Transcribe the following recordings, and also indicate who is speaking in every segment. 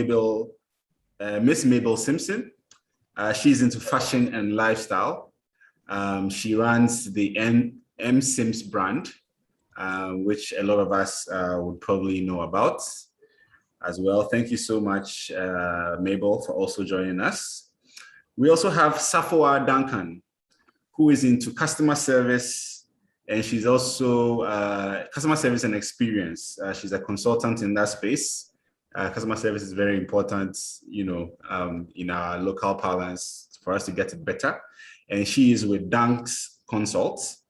Speaker 1: Miss Mabel Simpson. She's into fashion and lifestyle. She runs the M Sims brand, which a lot of us would probably know about as well. Thank you so much, Mabel, for also joining us. We also have Safwa Duncan, who is into customer service, and she's also customer service and experience. She's a consultant in that space. Customer service is very important, in our local parlance for us to get it better. And she is with Dunks Consults.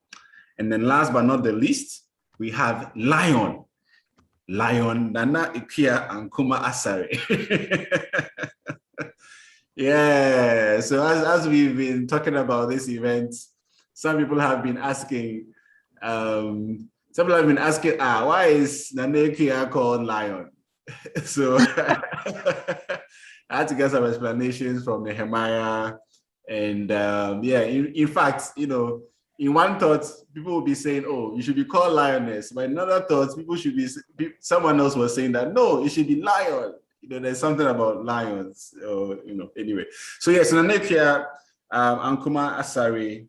Speaker 1: And then last but not the least, we have Lion Nana Ikea and Kuma Asare. Yeah, so as we've been talking about this event, some people have been asking, why is Nana Ikea called Lion? So I had to get some explanations from Nehemiah. And in fact, in one thought, people will be saying, oh, you should be called Lioness. But in another thought, someone else was saying that, no, it should be Lion. There's something about lions, anyway. So yes, Nanekia Ankuma Asare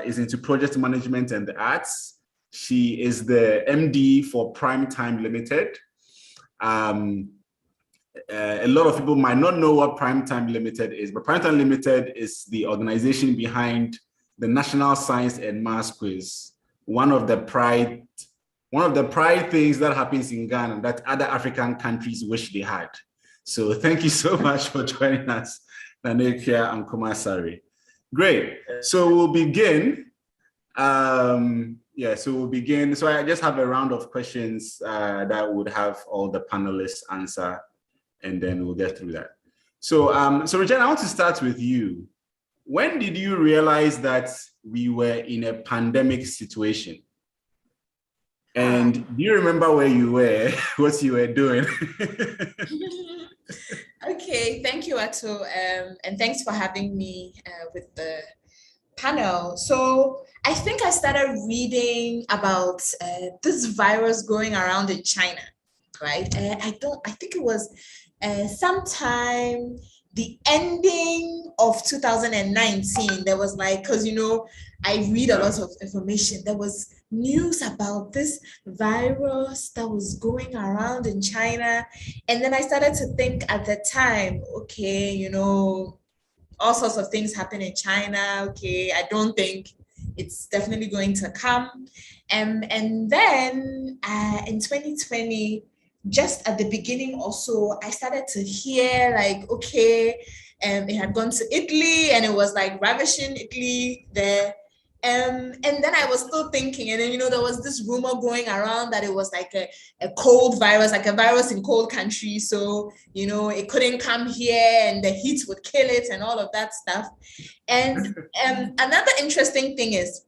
Speaker 1: is into project management and the arts. She is the MD for Primetime Limited. A lot of people might not know what Primetime Limited is, but Primetime Limited is the organization behind the National Science and Maths Quiz, one of the pride things that happens in Ghana that other African countries wish they had. So thank you so much for joining us, Nanekia and Ankuma Asare. Great. So we'll begin. So I just have a round of questions that would have all the panelists answer, and then we'll get through that. So Regina, I want to start with you. When did you realize that we were in a pandemic situation? And do you remember where you were, what you were doing?
Speaker 2: Okay, thank you, Ato, and thanks for having me with the panel. So I think I started reading about this virus going around in China, right? I think it was sometime the ending of 2019. There was because I read a lot of information. There was news about this virus that was going around in China. And then I started to think at the time, okay, all sorts of things happen in China. Okay, I don't think it's definitely going to come. And then in 2020, just at the beginning also, I started to hear it had gone to Italy and it was ravishing Italy there. And then I was still thinking, and then, there was this rumor going around that it was a cold virus, a virus in cold countries. So, it couldn't come here and the heat would kill it and all of that stuff. And another interesting thing is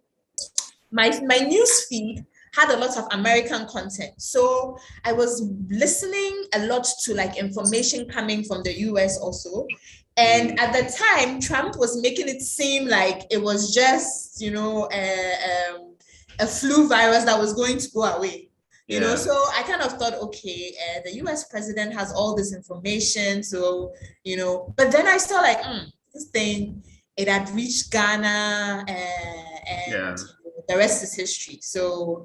Speaker 2: my news feed had a lot of American content. So I was listening a lot to information coming from the US also. And at the time, Trump was making it seem like it was just, a flu virus that was going to go away. So I kind of thought, okay, the US president has all this information. So, but then I saw this thing, it had reached Ghana and the rest is history. So,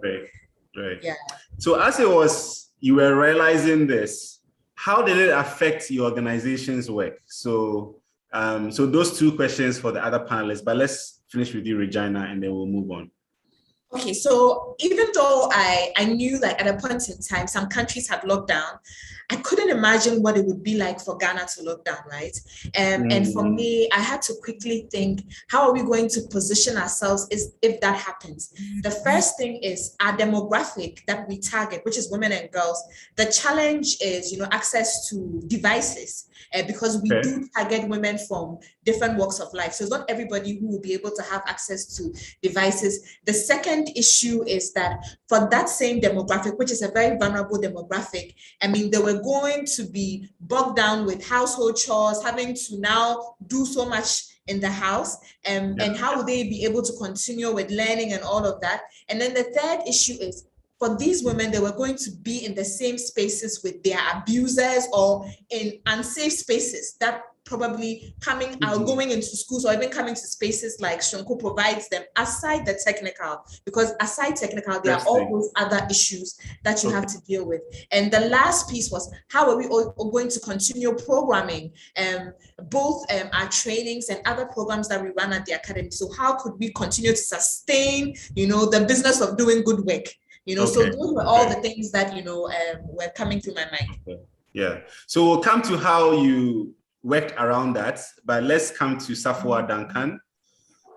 Speaker 1: right. Yeah. So as you were realizing this, how did it affect your organization's work? So, those two questions for the other panelists, but let's finish with you, Regina, and then we'll move on.
Speaker 2: Okay, so even though I knew at a point in time, some countries had locked down, I couldn't imagine what it would be like for Ghana to lock down, right? And for me, I had to quickly think, how are we going to position ourselves if that happens? The first thing is our demographic that we target, which is women and girls. The challenge is, access to devices, because we do target women from different walks of life. So it's not everybody who will be able to have access to devices. The second issue is that for that same demographic, which is a very vulnerable demographic, they were going to be bogged down with household chores, having to now do so much in the house, and how will they be able to continue with learning and all of that? And then the third issue is for these women, they were going to be in the same spaces with their abusers or in unsafe spaces that probably coming out, going into schools or even coming to spaces like Shonko provides them aside the technical, because aside technical, there are all those other issues that you have to deal with. And the last piece was, how are we all going to continue programming both our trainings and other programs that we run at the academy? So how could we continue to sustain, the business of doing good work? So those were all the things that, were coming through my mind.
Speaker 1: Yeah. So we'll come to how you worked around that, but let's come to Safua Duncan.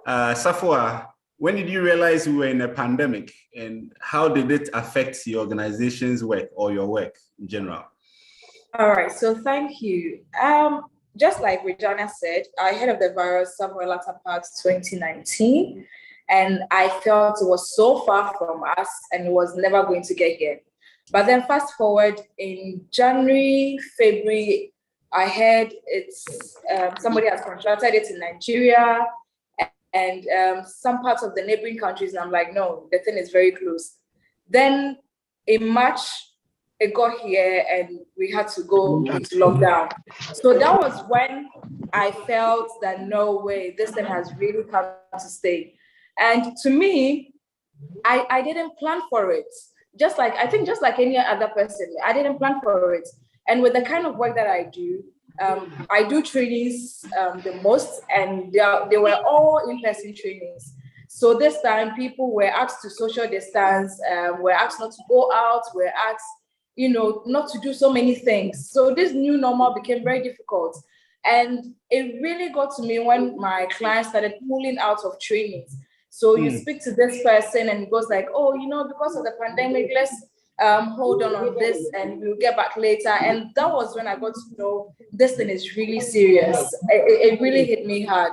Speaker 1: Safua, when did you realize we were in a pandemic, and how did it affect your organization's work or your work in general?
Speaker 3: All right, so thank you. Just like Regina said, I heard of the virus somewhere latter part 2019, and I felt it was so far from us and it was never going to get here. But then fast forward in January, February, I heard it's somebody has contracted it in Nigeria and some parts of the neighboring countries. And I'm like, no, the thing is very close. Then in March, it got here and we had to go into lockdown. So that was when I felt that no way, this thing has really come to stay. And to me, I didn't plan for it. Just like any other person, I didn't plan for it. And with the kind of work that I do trainings the most, and they were all in-person trainings. So this time, people were asked to social distance, were asked not to go out, were asked, not to do so many things. So this new normal became very difficult. And it really got to me when my clients started pulling out of trainings. So you speak to this person and it goes like, oh, because of the pandemic, let's hold on this and we'll get back later. And that was when I got to know this thing is really serious. It really hit me hard.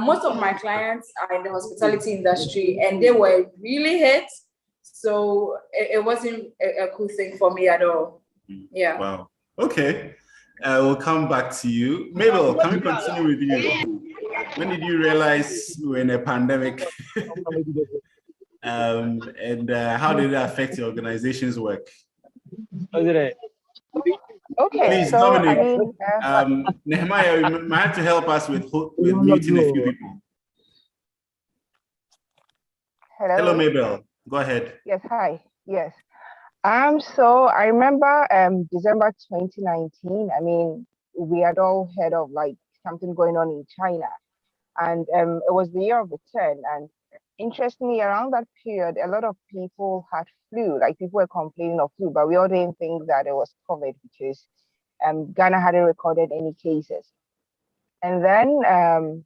Speaker 3: Most of my clients are in the hospitality industry and they were really hit. So it wasn't a cool thing for me at all. Yeah.
Speaker 1: Wow. Okay. We'll come back to you. Mabel, can we continue with you? When did you realize we were in a pandemic? And how did it affect your organization's work?
Speaker 4: Okay,
Speaker 1: please,
Speaker 4: so
Speaker 1: Dominic, Nehemiah, you might have to help us with muting a few people. Hello, Mabel. Go ahead.
Speaker 4: Yes, hi. Yes. So I remember December 2019. I mean, we had all heard of like something going on in China, and it was the year of return. And interestingly, around that period, a lot of people had flu. Like people were complaining of flu, but we all didn't think that it was COVID because Ghana hadn't recorded any cases. And then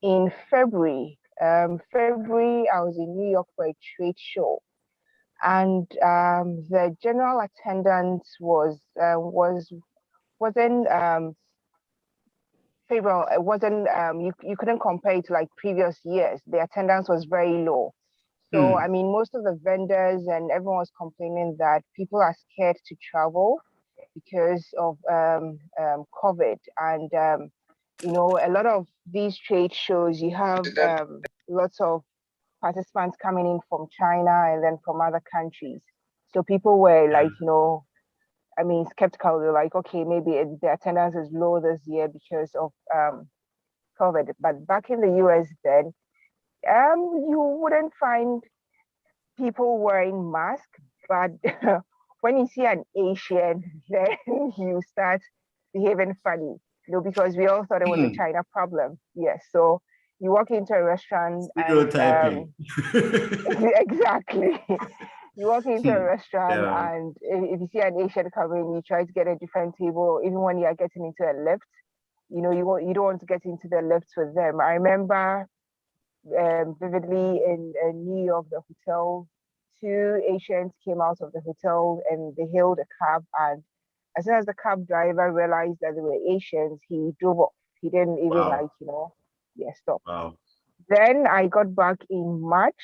Speaker 4: in February, I was in New York for a trade show. And the general attendance wasn't favorable. It wasn't you couldn't compare it to like previous years. The attendance was very low. So I mean, most of the vendors and everyone was complaining that people are scared to travel because of COVID. And a lot of these trade shows, you have lots of participants coming in from China and then from other countries. So people were like, skeptical. They're like, okay, maybe the attendance is low this year because of COVID. But back in the US then, you wouldn't find people wearing masks, but when you see an Asian, then you start behaving funny, because we all thought it was a China problem. Yes, so you walk into a restaurant and exactly. You walk into a restaurant and if you see an Asian coming, you try to get a different table. Even when you are getting into a lift, you don't want to get into the lift with them. I remember vividly in New York, the hotel, 2 Asians came out of the hotel and they hailed a cab, and as soon as the cab driver realized that they were Asians, he drove off. He didn't even stop.
Speaker 1: Wow.
Speaker 4: Then I got back in March,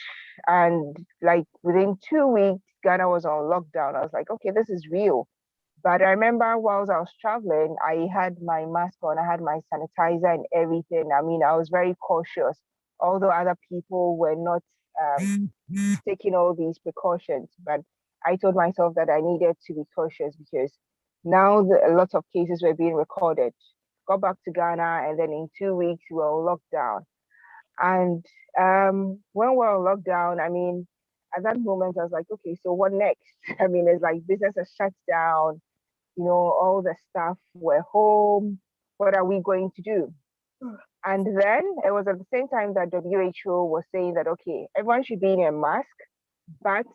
Speaker 4: and like within 2 weeks, Ghana was on lockdown. I was like, okay, this is real. But I remember whilst I was traveling, I had my mask on, I had my sanitizer and everything. I mean, I was very cautious, although other people were not taking all these precautions. But I told myself that I needed to be cautious because now a lot of cases were being recorded. Got back to Ghana, and then in 2 weeks we were on lockdown. And when we were on lockdown, I mean, at that moment I was like, okay, so what next? I mean, it's like business has shut down. You know, all the staff were home. What are we going to do? And then it was at the same time that WHO was saying that, okay, everyone should be in a mask, but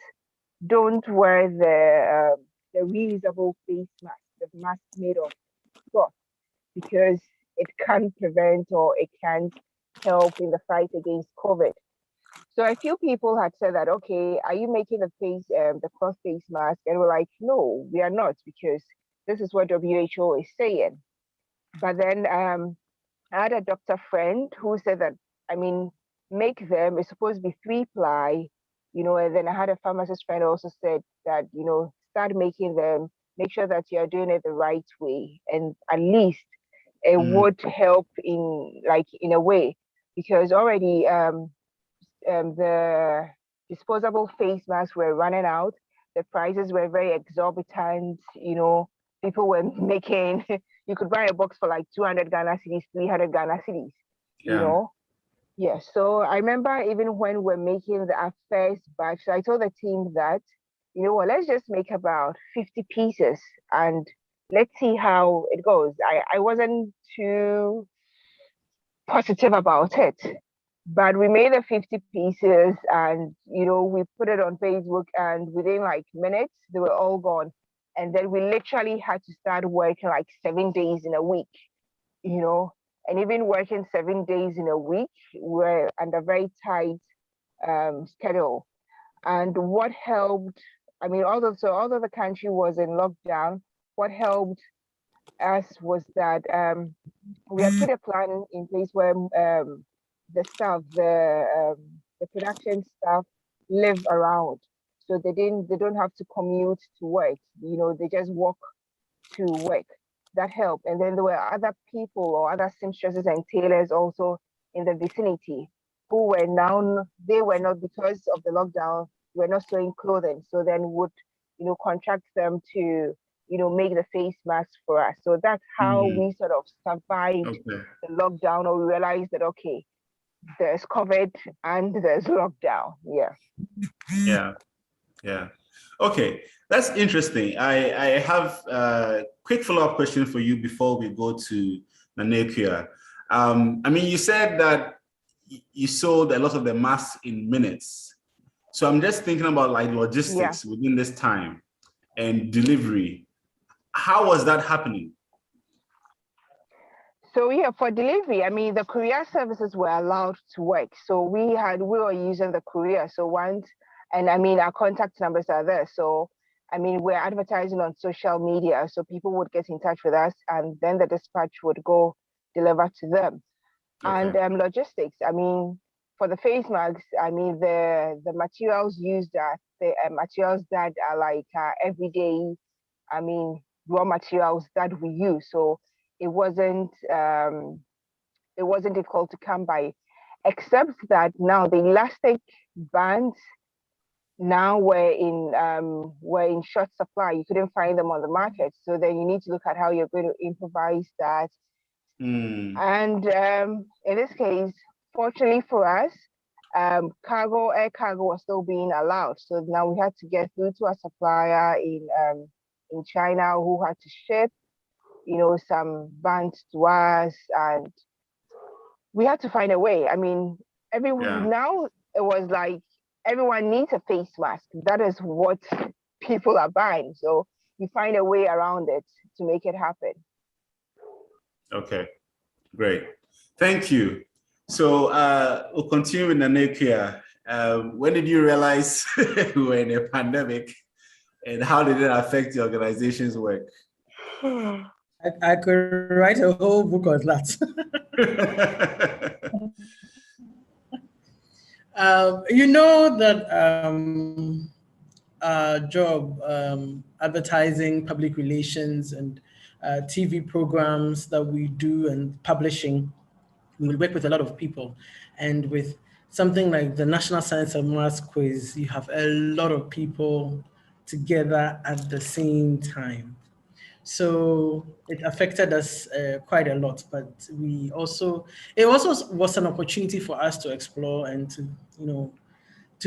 Speaker 4: don't wear the reusable face mask, the mask made of cloth, because it can't prevent or it can't help in the fight against COVID. So a few people had said that, okay, are you making the cloth face mask? And we're like, no, we are not, because this is what WHO is saying. But then I had a doctor friend who said that, I mean, make them, it's supposed to be 3-ply, you know, and then I had a pharmacist friend also said that, you know, start making them, make sure that you're doing it the right way. And at least it would help in a way, because already the disposable face masks were running out. The prices were very exorbitant. You know, people were making, you could buy a box for like 200 Ghana cedis, 300 Ghana cedis, you know? Yeah, so I remember even when we're making our first batch, I told the team that, you know what, let's just make about 50 pieces and let's see how it goes. I wasn't too positive about it, but we made the 50 pieces and, you know, we put it on Facebook, and within like minutes, they were all gone. And then we literally had to start working like 7 days in a week, you know, and even working 7 days in a week, we're under very tight schedule. And what helped, I mean, although the country was in lockdown, what helped us was that we had put a plan in place where the staff, the production staff live around. So they don't have to commute to work, you know, they just walk to work. That helped. And then there were other people or other seamstresses and tailors also in the vicinity who were now, they were not, because of the lockdown, were not sewing clothing. So then would, you know, contract them to, you know, make the face masks for us. So that's how we sort of survived the lockdown, or we realized that, okay, there's COVID and there's lockdown.
Speaker 1: Yeah. Okay, that's interesting. I have a quick follow-up question for you before we go to Nanekua. I mean, you said that you sold a lot of the masks in minutes. So I'm just thinking about like logistics within this time and delivery. How was that happening?
Speaker 4: So yeah, for delivery, I mean, the courier services were allowed to work. So we were using the courier. So once, and I mean, our contact numbers are there. So, I mean, we're advertising on social media. So people would get in touch with us, and then the dispatch would go deliver to them. Okay. And logistics, I mean, for the face masks, I mean, the materials used are the materials that are like everyday, I mean, raw materials that we use. So it wasn't difficult to come by, except that now the elastic bands now were in short supply. You couldn't find them on the market. So then you need to look at how you're going to improvise that. And in this case, fortunately for us, air cargo was still being allowed. So now we had to get through to a supplier in China who had to ship, you know, some bands to us, and we had to find a way. I mean, now it was like everyone needs a face mask. That is what people are buying. So you find a way around it to make it happen.
Speaker 1: Okay, great. Thank you. So we'll continue with Nanekua. When did you realize we were in a pandemic, and how did it affect the organization's work?
Speaker 5: I could write a whole book on that. You know that our job, advertising, public relations, and TV programs that we do and publishing, we work with a lot of people. And with something like the National Science and Maths quiz, you have a lot of people together at the same time. So it affected us quite a lot, but it also was an opportunity for us to explore and to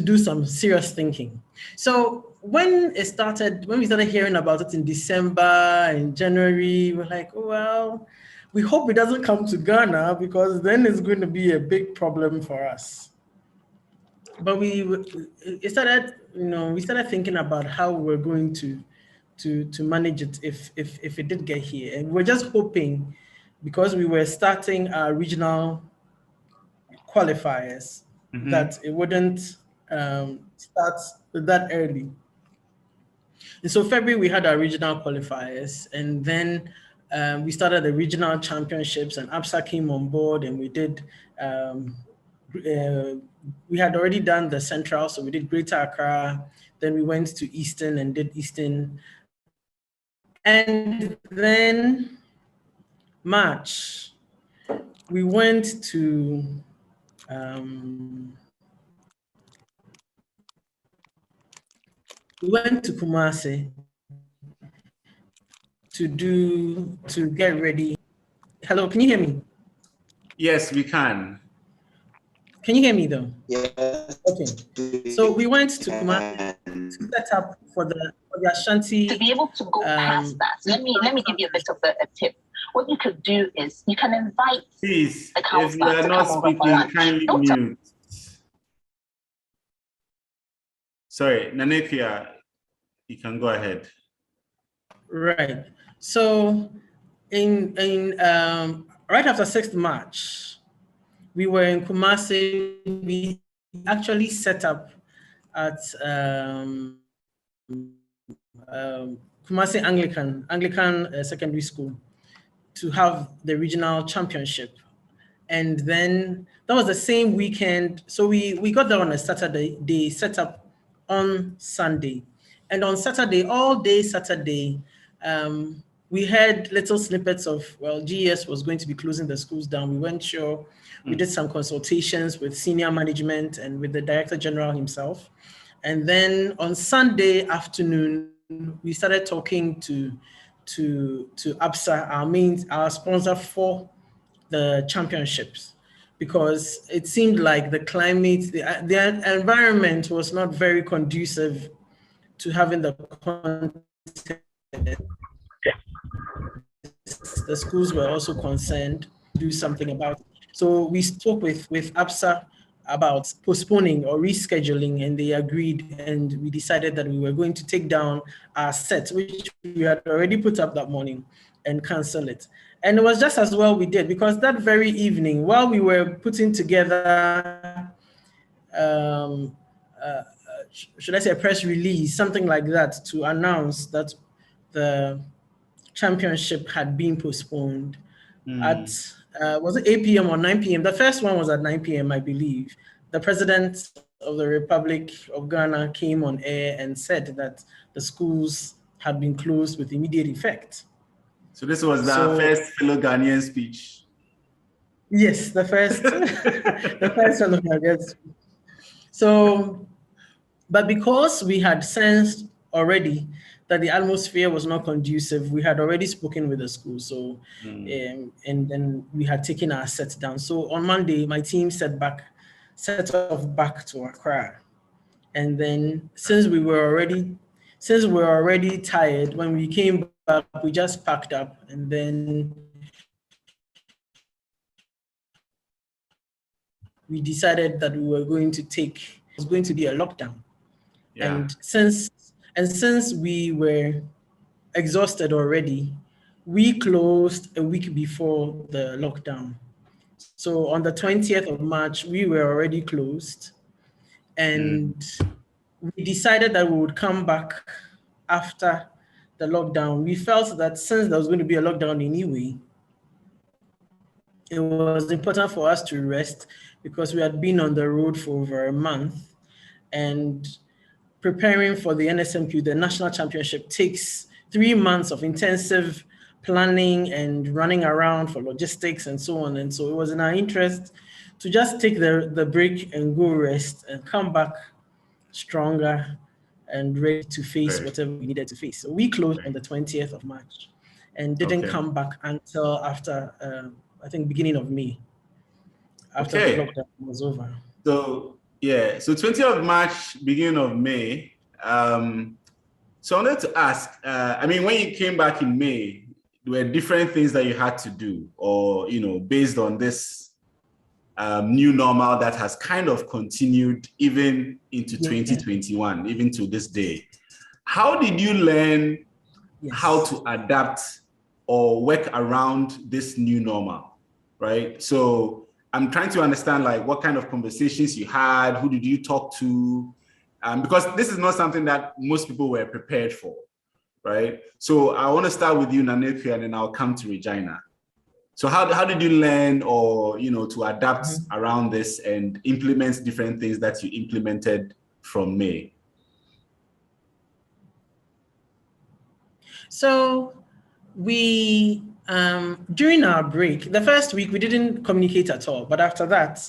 Speaker 5: do some serious thinking. So when we started hearing about it in December and January, we're like, oh, well, we hope it doesn't come to Ghana, because then it's going to be a big problem for us. But we started thinking about how we're going to manage it if it did get here. And we're just hoping, because we were starting our regional qualifiers, that it wouldn't start that early. And so February, we had our regional qualifiers, and then we started the regional championships, and ABSA came on board, and we did, we had already done the Central, so we did Greater Accra, then we went to Eastern and did Eastern. And then March, we went to Kumasi to get ready. Hello, can you hear me?
Speaker 1: Yes, we can.
Speaker 5: Can you hear me though?
Speaker 6: Yes.
Speaker 5: Okay. So we went to Kumasi to set up for the Ashanti.
Speaker 7: To be able to go past that, let me give you a bit of a tip. What you could do is you can invite
Speaker 1: Please,
Speaker 7: the
Speaker 1: if you
Speaker 7: counselor
Speaker 1: are
Speaker 7: to
Speaker 1: not
Speaker 7: come over for
Speaker 1: speaking,
Speaker 7: lunch.
Speaker 1: kindly
Speaker 7: Don't tell-
Speaker 1: mute. Sorry, Nanekia, you can go ahead.
Speaker 5: Right. So in right after 6th March, we were in Kumasi. We actually set up at Kumasi Anglican Secondary School to have the regional championship. And then that was the same weekend. So we got there on a Saturday. They set up on Sunday. And on Saturday, all day Saturday, we had little snippets of, well, GES was going to be closing the schools down. We weren't sure. We did some consultations with senior management and with the Director General himself. And then on Sunday afternoon, we started talking to ABSA, our sponsor for the championships, because it seemed like the climate, the environment was not very conducive to having the content. The schools were also concerned to do something about it. So we spoke with ABSA about postponing or rescheduling, and they agreed, and we decided that we were going to take down our set, which we had already put up that morning, and cancel it. And it was just as well we did, because that very evening, while we were putting together, should I say, a press release, something like that, to announce that the championship had been postponed at, was it 8 p.m. or 9 p.m.? The first one was at 9 p.m., I believe. The President of the Republic of Ghana came on air and said that the schools had been closed with immediate effect.
Speaker 1: So this was the first fellow Ghanaian speech.
Speaker 5: Yes, the first, the first fellow Ghanaian speech. So, but because we had sensed already that the atmosphere was not conducive, we had already spoken with the school. So, and then we had taken our set down. So on Monday, my team set off back to Accra. And then since we were already tired, when we came back, we just packed up, and then we decided that we were going to it was going to be a lockdown. Yeah. And since we were exhausted already, we closed a week before the lockdown. So on the 20th of March, we were already closed, and we decided that we would come back after the lockdown. We felt that since there was going to be a lockdown anyway, it was important for us to rest, because we had been on the road for over a month, and preparing for the NSMQ, the national championship, takes 3 months of intensive planning and running around for logistics and so on. And so it was in our interest to just take the break and go rest and come back stronger and ready to face whatever we needed to face. So we closed on the 20th of March and didn't come back until after, I think, beginning of May, after the lockdown was over.
Speaker 1: So, yeah, so 20th of March, beginning of May. So I wanted to ask, I mean, when you came back in May, there were different things that you had to do, or, you know, based on this new normal that has kind of continued even into 2021, even to this day. How did you learn how to adapt or work around this new normal, right? So I'm trying to understand, like, what kind of conversations you had, who did you talk to? Because this is not something that most people were prepared for, right? So I want to start with you, Naneku, and then I'll come to Regina. So how did you learn, or, you know, to adapt around this and implement different things that you implemented from May?
Speaker 5: So we, during our break, the first week we didn't communicate at all, but after that,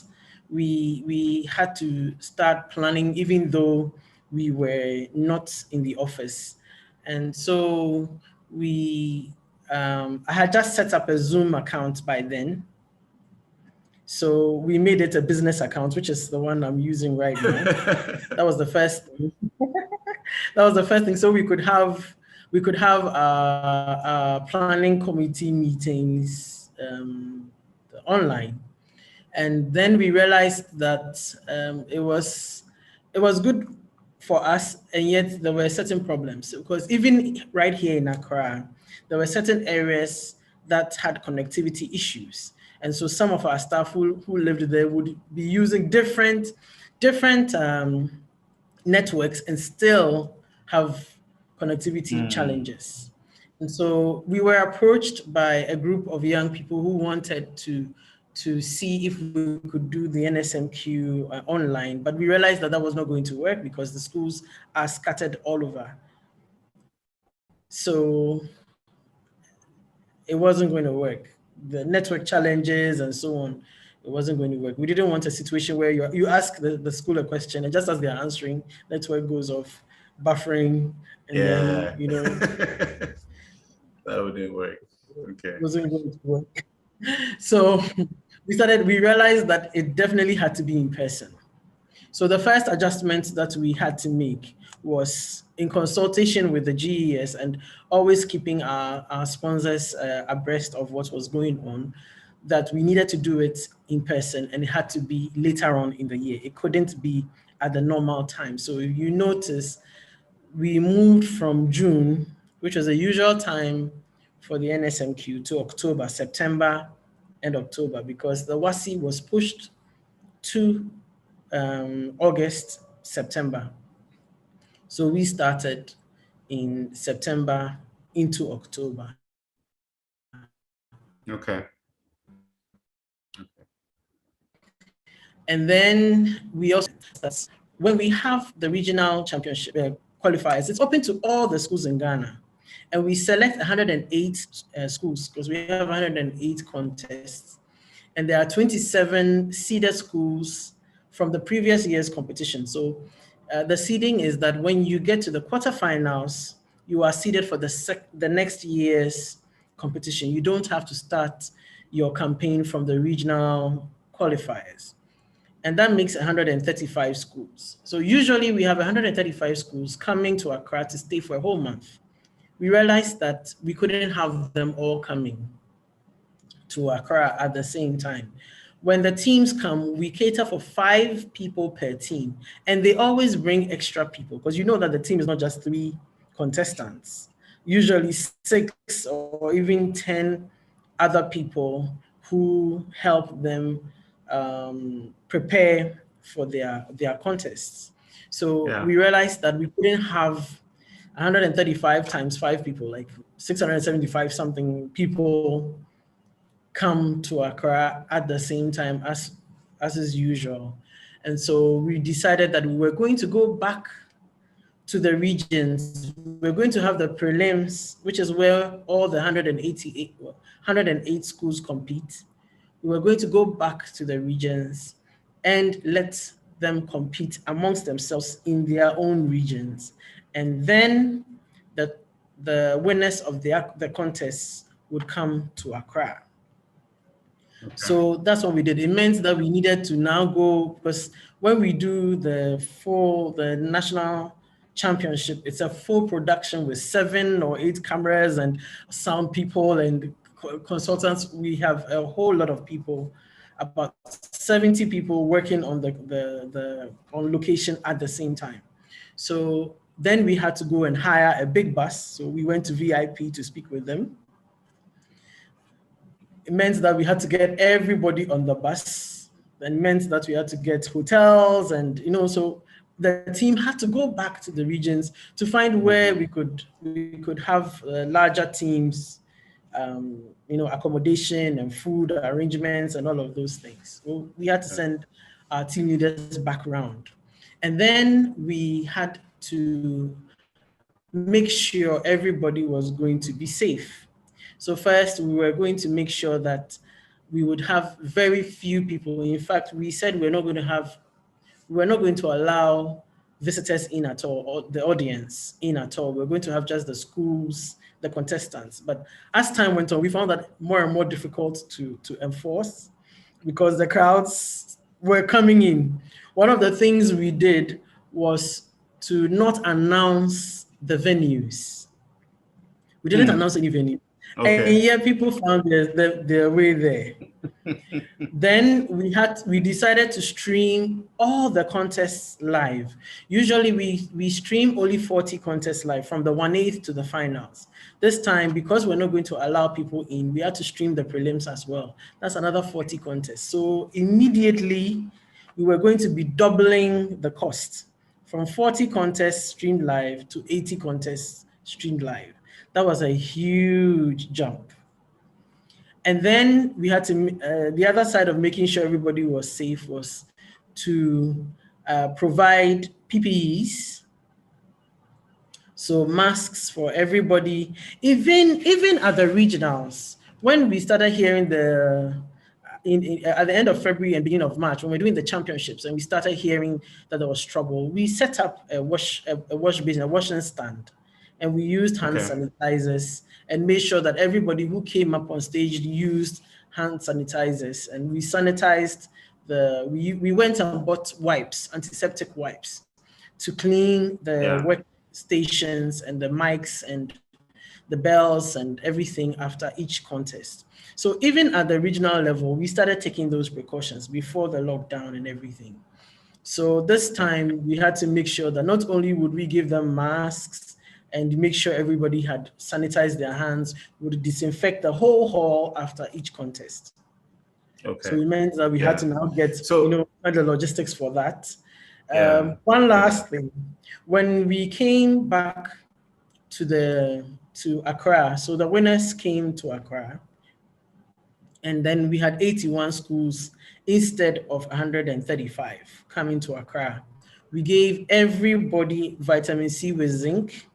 Speaker 5: we had to start planning, even though we were not in the office. And so I had just set up a Zoom account by then. So we made it a business account, which is the one I'm using right now. That was the first thing. That was the first thing. So we could have planning committee meetings online. And then we realized that it was good for us, and yet there were certain problems, because even right here in Accra, there were certain areas that had connectivity issues. And so some of our staff who lived there would be using different networks and still have connectivity challenges. And so we were approached by a group of young people who wanted to see if we could do the NSMQ online, but we realized that was not going to work because the schools are scattered all over. So it wasn't going to work. The network challenges and so on, it wasn't going to work. We didn't want a situation where you ask the school a question, and just as they're answering, network goes off, buffering, and then, you know.
Speaker 1: That wouldn't work. Okay.
Speaker 5: It wasn't going to work. So we realized that it definitely had to be in person. So the first adjustment that we had to make was in consultation with the GES and always keeping our sponsors abreast of what was going on, that we needed to do it in person, and it had to be later on in the year. It couldn't be at the normal time. So if you notice, we moved from June, which was the usual time for the NSMQ, to October, September and October, because the WASSCE was pushed to August, September. So we started in September into October.
Speaker 1: Okay.
Speaker 5: And then we also, when we have the regional championship qualifiers, it's open to all the schools in Ghana. And we select 108 schools, because we have 108 contests. And there are 27 seeded schools from the previous year's competition. So the seeding is that when you get to the quarterfinals, you are seeded for the next year's competition. You don't have to start your campaign from the regional qualifiers. And that makes 135 schools. So usually we have 135 schools coming to Accra to stay for a whole month. We realized that we couldn't have them all coming to Accra at the same time. When the teams come, we cater for 5 people per team, and they always bring extra people, because you know that the team is not just 3 contestants, usually 6 or even 10 other people who help them prepare for their contests. So we realized that we couldn't have 135 times 5 people, like 675 something people come to Accra at the same time as is usual. And so we decided that we were going to go back to the regions. We're going to have the prelims, which is where all the 108 schools compete. we were going to go back to the regions and let them compete amongst themselves in their own regions. And then the winners of the contests would come to Accra.
Speaker 1: Okay.
Speaker 5: So that's what we did. It meant that we needed to now go, because when we do the national championship, it's a full production with 7 or 8 cameras and sound people and consultants. We have a whole lot of people, about 70 people working on on location at the same time. So then we had to go and hire a big bus. So we went to VIP to speak with them. It meant that we had to get everybody on the bus. It meant that we had to get hotels, and so the team had to go back to the regions to find where we could have larger teams, accommodation and food arrangements and all of those things. So we had to send our team leaders back around, and then we had to make sure everybody was going to be safe. So first, we were going to make sure that we would have very few people. In fact, we said we're not going to allow visitors in at all, or the audience in at all. We're going to have just the schools, the contestants. But as time went on, we found that more and more difficult to enforce because the crowds were coming in. One of the things we did was to not announce the venues. We didn't announce any venue. Okay. And yeah, people found their way there. Then we decided to stream all the contests live. Usually we stream only 40 contests live from the 1/8 to the finals. This time, because we're not going to allow people in, we had to stream the prelims as well. That's another 40 contests. So immediately we were going to be doubling the cost from 40 contests streamed live to 80 contests streamed live. That was a huge jump. And then we had to, the other side of making sure everybody was safe was to provide PPEs. So masks for everybody, even at the regionals. When we started hearing at the end of February and beginning of March, when we're doing the championships and we started hearing that there was trouble, we set up a wash basin, a washing stand. And we used hand sanitizers and made sure that everybody who came up on stage used hand sanitizers. And we sanitized we went and bought wipes, antiseptic wipes, to clean the workstations and the mics and the bells and everything after each contest. So even at the regional level, we started taking those precautions before the lockdown and everything. So this time we had to make sure that not only would we give them masks and make sure everybody had sanitized their hands, we would disinfect the whole hall after each contest. Okay. So it meant that we had to now get the logistics for that. One last thing, when we came back to Accra, so the winners came to Accra, and then we had 81 schools instead of 135 coming to Accra. We gave everybody vitamin C with zinc.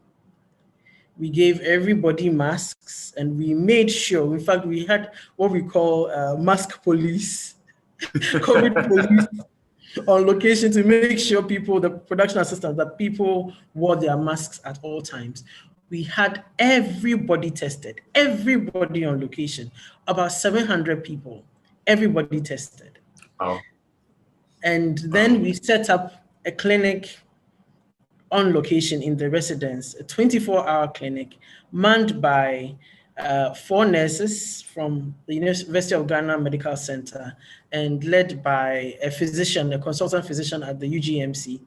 Speaker 5: We gave everybody masks, and we made sure, in fact, we had what we call mask police, COVID police on location to make sure people, the production assistants, that people wore their masks at all times. We had everybody tested, everybody on location, about 700 people, everybody tested. Oh. And then we set up a clinic on location in the residence, a 24-hour clinic manned by 4 nurses from the University of Ghana Medical Center and led by a physician, a consultant physician at the UGMC.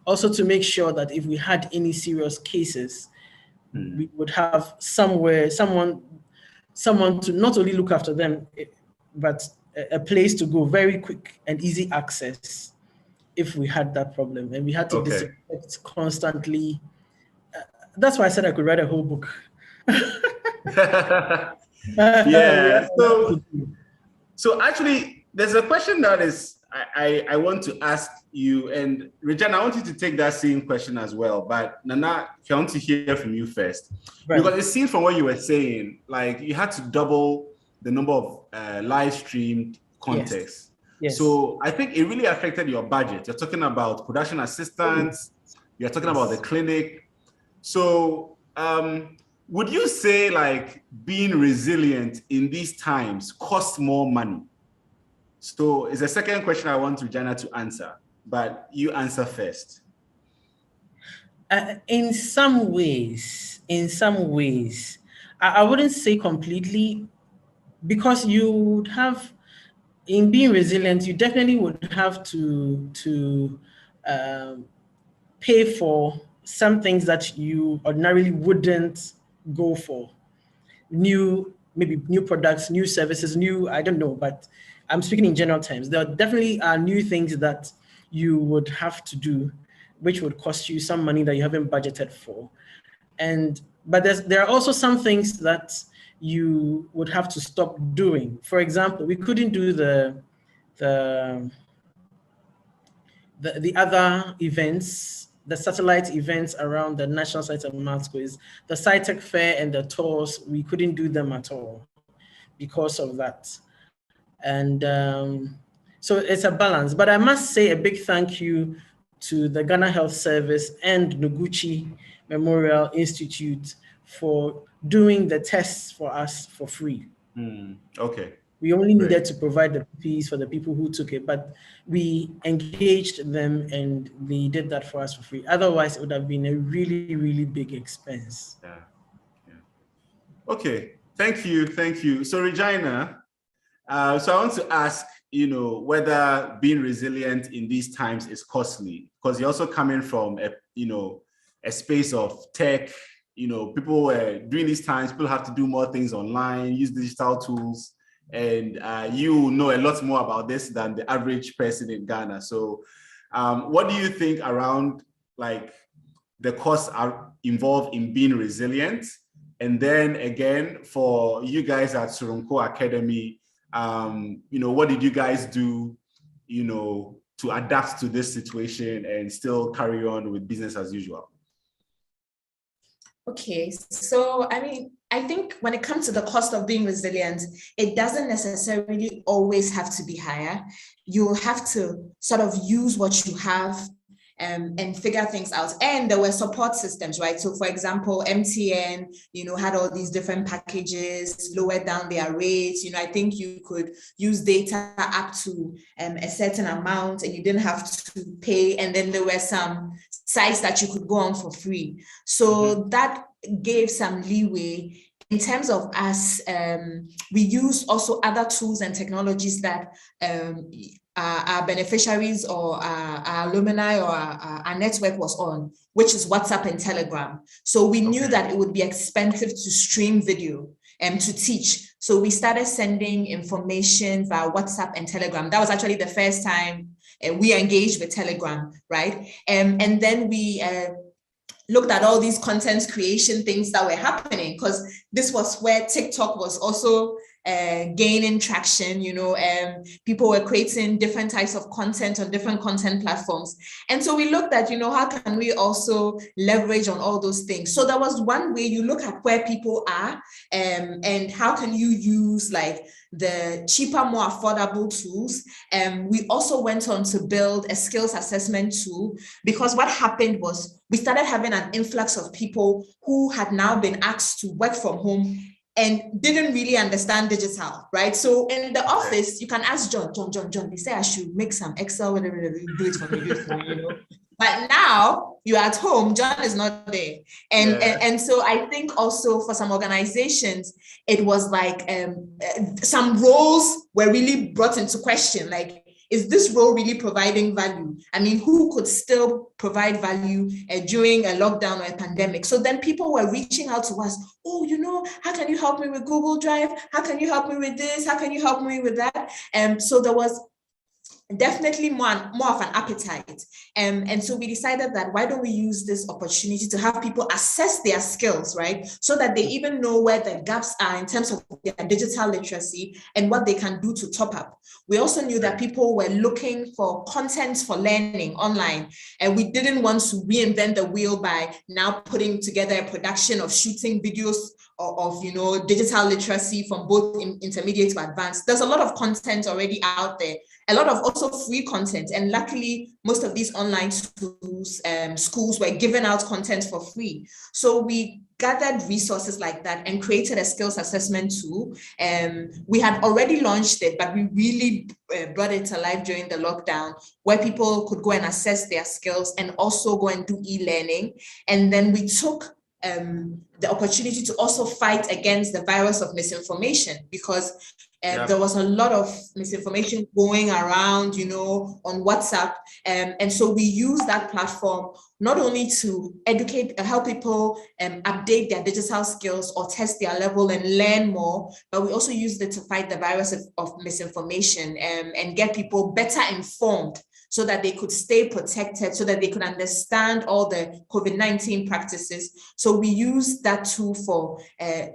Speaker 5: Also to make sure that if we had any serious cases, we would have someone to not only look after them, but a place to go, very quick and easy access if we had that problem. And we had to disinfect constantly. That's why I said I could write a whole book.
Speaker 1: So actually, there's a question that is I want to ask you, and Regina, I want you to take that same question as well. But Nana, I want to hear from you first, because it seems from what you were saying, like you had to double the number of live streamed contests.
Speaker 5: Yes.
Speaker 1: So I think it really affected your budget. You're talking about production assistants, you're talking about the clinic. So would you say like being resilient in these times costs more money? So it's the second question I want Regina to answer, but you answer first.
Speaker 5: In some ways, I wouldn't say completely, because you would have, in being resilient, you definitely would have to pay for some things that you ordinarily wouldn't go for. Maybe new products, new services, I don't know, but I'm speaking in general terms. There definitely are new things that you would have to do, which would cost you some money that you haven't budgeted for. But there are also some things that you would have to stop doing. For example, we couldn't do the other events, the satellite events around the National Science and Maths Quiz, the SciTech Fair and the tours. We couldn't do them at all because of that. And so it's a balance. But I must say a big thank you to the Ghana Health Service and Noguchi Memorial Institute for doing the tests for us for free.
Speaker 1: Okay.
Speaker 5: We only needed to provide the fees for the people who took it, but we engaged them and they did that for us for free. Otherwise, it would have been a really, really big expense.
Speaker 1: Yeah. Okay. Thank you. So Regina, so I want to ask, whether being resilient in these times is costly, because you're also coming from a space of tech. People were during these times, people have to do more things online, use digital tools, and you know a lot more about this than the average person in Ghana. So what do you think around like the costs are involved in being resilient? And then again, for you guys at Soronko Academy, what did you guys do, to adapt to this situation and still carry on with business as usual?
Speaker 2: Okay, so I think when it comes to the cost of being resilient, it doesn't necessarily always have to be higher. You have to sort of use what you have and figure things out. And there were support systems, right? So for example, MTN, had all these different packages, lowered down their rates. I think you could use data up to a certain amount and you didn't have to pay. And then there were some sites that you could go on for free. So that gave some leeway. In terms of us, we use also other tools and technologies that our beneficiaries or our alumni or our network was on, which is WhatsApp and Telegram. So we knew that it would be expensive to stream video and to teach. So we started sending information via WhatsApp and Telegram. That was actually the first time we engaged with Telegram, right? And then we looked at all these content creation things that were happening, because this was where TikTok was also gaining traction. People were creating different types of content on different content platforms. And so we looked at, how can we also leverage on all those things? So that was one way. You look at where people are and how can you use like the cheaper, more affordable tools. We also went on to build a skills assessment tool, because what happened was we started having an influx of people who had now been asked to work from home and didn't really understand digital, right? So in the office, you can ask John, they say I should make some Excel, whatever, do it for me, But now you're at home, John is not there. And so I think also for some organizations, it was like some roles were really brought into question, like, is this role really providing value? Who could still provide value during a lockdown or a pandemic? So then people were reaching out to us, how can you help me with Google Drive? How can you help me with this? How can you help me with that? So there was definitely more of an appetite. And so we decided that why don't we use this opportunity to have people assess their skills, right? So that they even know where the gaps are in terms of their digital literacy and what they can do to top up. We also knew that people were looking for content for learning online, and we didn't want to reinvent the wheel by now putting together a production of shooting videos of digital literacy from both intermediate to advanced. There's a lot of content already out there, a lot of also free content, and luckily most of these online schools were giving out content for free. So we gathered resources like that and created a skills assessment tool. We had already launched it, but we really brought it to life during the lockdown, where people could go and assess their skills and also go and do e-learning. And then we took the opportunity to also fight against the virus of misinformation, because there was a lot of misinformation going around, on WhatsApp. And so we use that platform not only to educate, help people update their digital skills or test their level and learn more, but we also used it to fight the virus of misinformation and get people better informed, so that they could stay protected, so that they could understand all the COVID-19 practices. So we use that tool for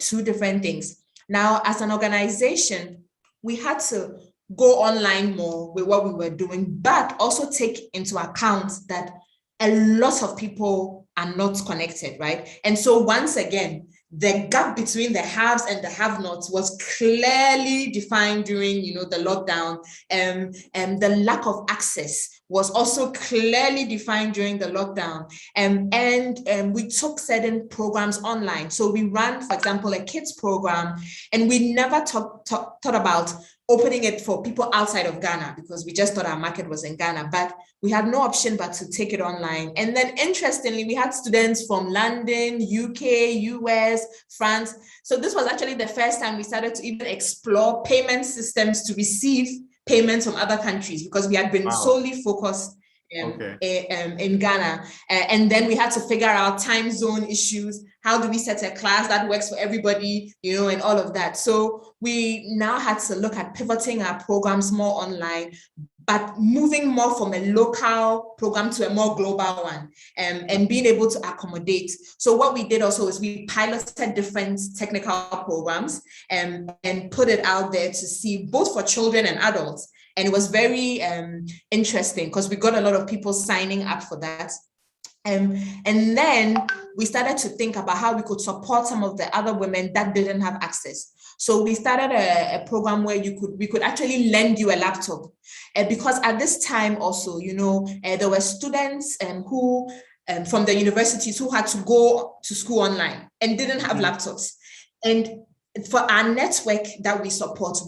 Speaker 2: 2 different things. Now, as an organization, we had to go online more with what we were doing, but also take into account that a lot of people are not connected, right? And so once again, the gap between the haves and the have-nots was clearly defined during, the lockdown, and the lack of access was also clearly defined during the lockdown. And we took certain programs online. So we ran, for example, a kids program, and we never thought about opening it for people outside of Ghana, because we just thought our market was in Ghana, but we had no option but to take it online. And then interestingly, we had students from London, UK, US, France. So this was actually the first time we started to even explore payment systems to receive payments from other countries, because we had been solely focused in Ghana. And then we had to figure out time zone issues. How do we set a class that works for everybody, and all of that. So we now had to look at pivoting our programs more online, but moving more from a local program to a more global one, and being able to accommodate. So what we did also is we piloted different technical programs and put it out there to see, both for children and adults. And it was very interesting, because we got a lot of people signing up for that. And then we started to think about how we could support some of the other women that didn't have access. So we started a program where we could actually lend you a laptop, because at this time also, there were students who from the universities who had to go to school online and didn't have laptops. And for our network that we support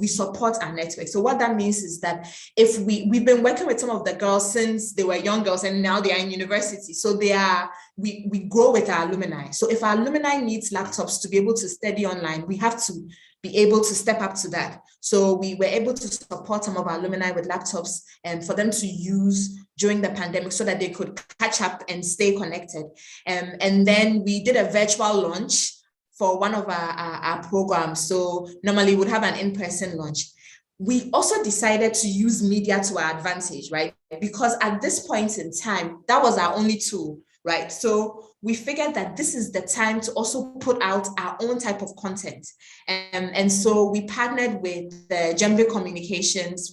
Speaker 2: our network. So what that means is that if we've been working with some of the girls since they were young girls, and now they are in university. So we grow with our alumni. So if our alumni needs laptops to be able to study online, we have to be able to step up to that. So we were able to support some of our alumni with laptops and for them to use during the pandemic, so that they could catch up and stay connected. And then we did a virtual launch for one of our programs. So normally we would have an in-person launch. We also decided to use media to our advantage, right? Because at this point in time, that was our only tool, right? So we figured that this is the time to also put out our own type of content. And so we partnered with the Gembe Communications,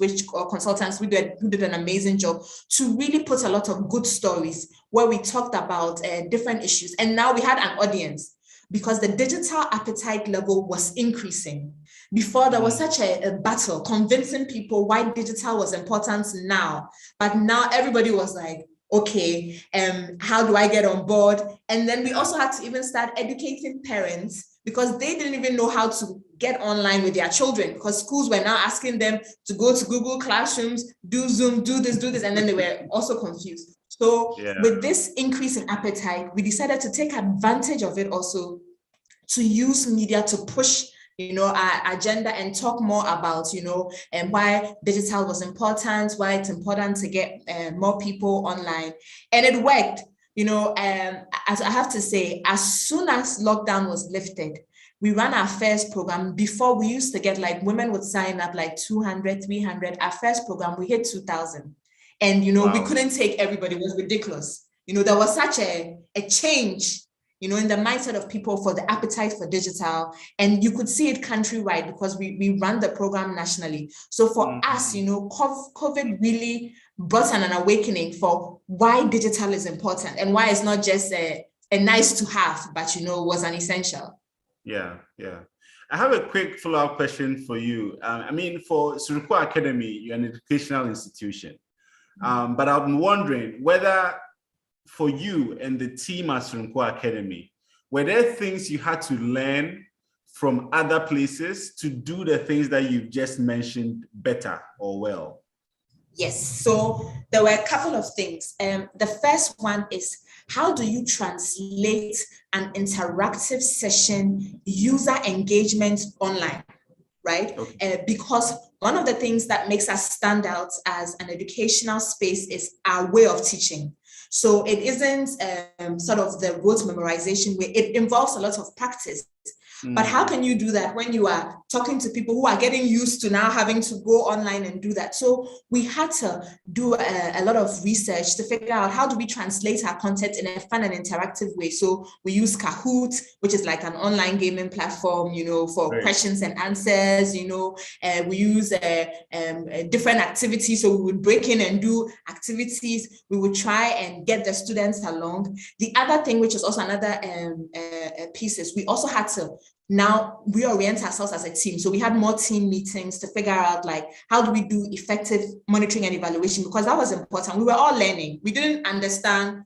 Speaker 2: consultants who did an amazing job to really put a lot of good stories where we talked about different issues. And now we had an audience, because the digital appetite level was increasing. Before, there was such a battle convincing people why digital was important now. But now everybody was like, okay, how do I get on board? And then we also had to even start educating parents, because they didn't even know how to get online with their children, because schools were now asking them to go to Google Classrooms, do Zoom, do this, and then they were also confused. So with this increase in appetite, we decided to take advantage of it also, to use media to push our agenda and talk more about, and why digital was important, why it's important to get more people online. And it worked, as I have to say, as soon as lockdown was lifted, we ran our first program. Before, we used to get women would sign up 200, 300. Our first program, we hit 2,000. And, we couldn't take everybody. It was ridiculous. There was such a change, in the mindset of people for the appetite for digital. And you could see it countrywide, because we run the program nationally. So for us, COVID really brought an awakening for why digital is important and why it's not just a nice to have, but, was an essential.
Speaker 1: Yeah, yeah. I have a quick follow-up question for you. I mean, for Surukwa Academy, you're an educational institution. But I'm wondering whether for you and the team at Surukwa Academy, were there things you had to learn from other places to do the things that you've just mentioned better or well?
Speaker 2: Yes, so there were a couple of things. The first one is, how do you translate an interactive session user engagement online, right?
Speaker 1: Okay.
Speaker 2: Because one of the things that makes us stand out as an educational space is our way of teaching. So it isn't sort of the rote memorization way. It involves a lot of practice. But how can you do that when you are talking to people who are getting used to now having to go online and do that? So we had to do a lot of research to figure out how do we translate our content in a fun and interactive way. So we use Kahoot, which is like an online gaming platform, you know, for questions and answers. You know, we use different activities. So we would break in and do activities. We would try and get the students along. The other thing, which is also another piece, is we also had to now reorient ourselves as a team. So we had more team meetings to figure out, like, how do we do effective monitoring and evaluation? Because that was important. We were all learning. We didn't understand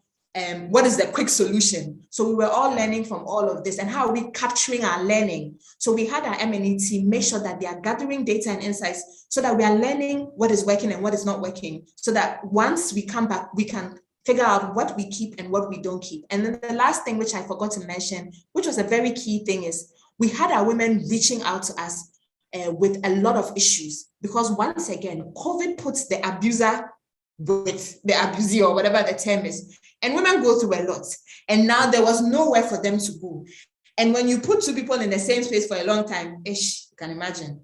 Speaker 2: what is the quick solution. So we were all learning from all of this, and how are we capturing our learning? So we had our M&E team make sure that they are gathering data and insights so that we are learning what is working and what is not working, so that once we come back, we can figure out what we keep and what we don't keep. And then the last thing, which I forgot to mention, which was a very key thing, is we had our women reaching out to us with a lot of issues, because once again, COVID puts the abuser with the abusee, or whatever the term is, and women go through a lot. And now there was nowhere for them to go. And when you put two people in the same space for a long time, you can imagine,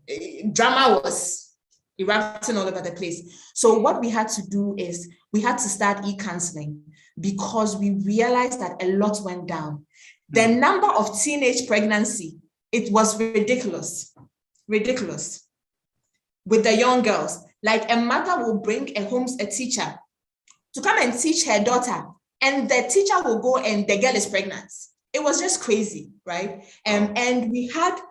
Speaker 2: drama was erupting all over the place. So what we had to do is we had to start e-counseling, because we realized that a lot went down. The number of teenage pregnancy, it was ridiculous with the young girls. Like, a mother will bring a teacher to come and teach her daughter, and the teacher will go and the girl is pregnant. It was just crazy, right? And we had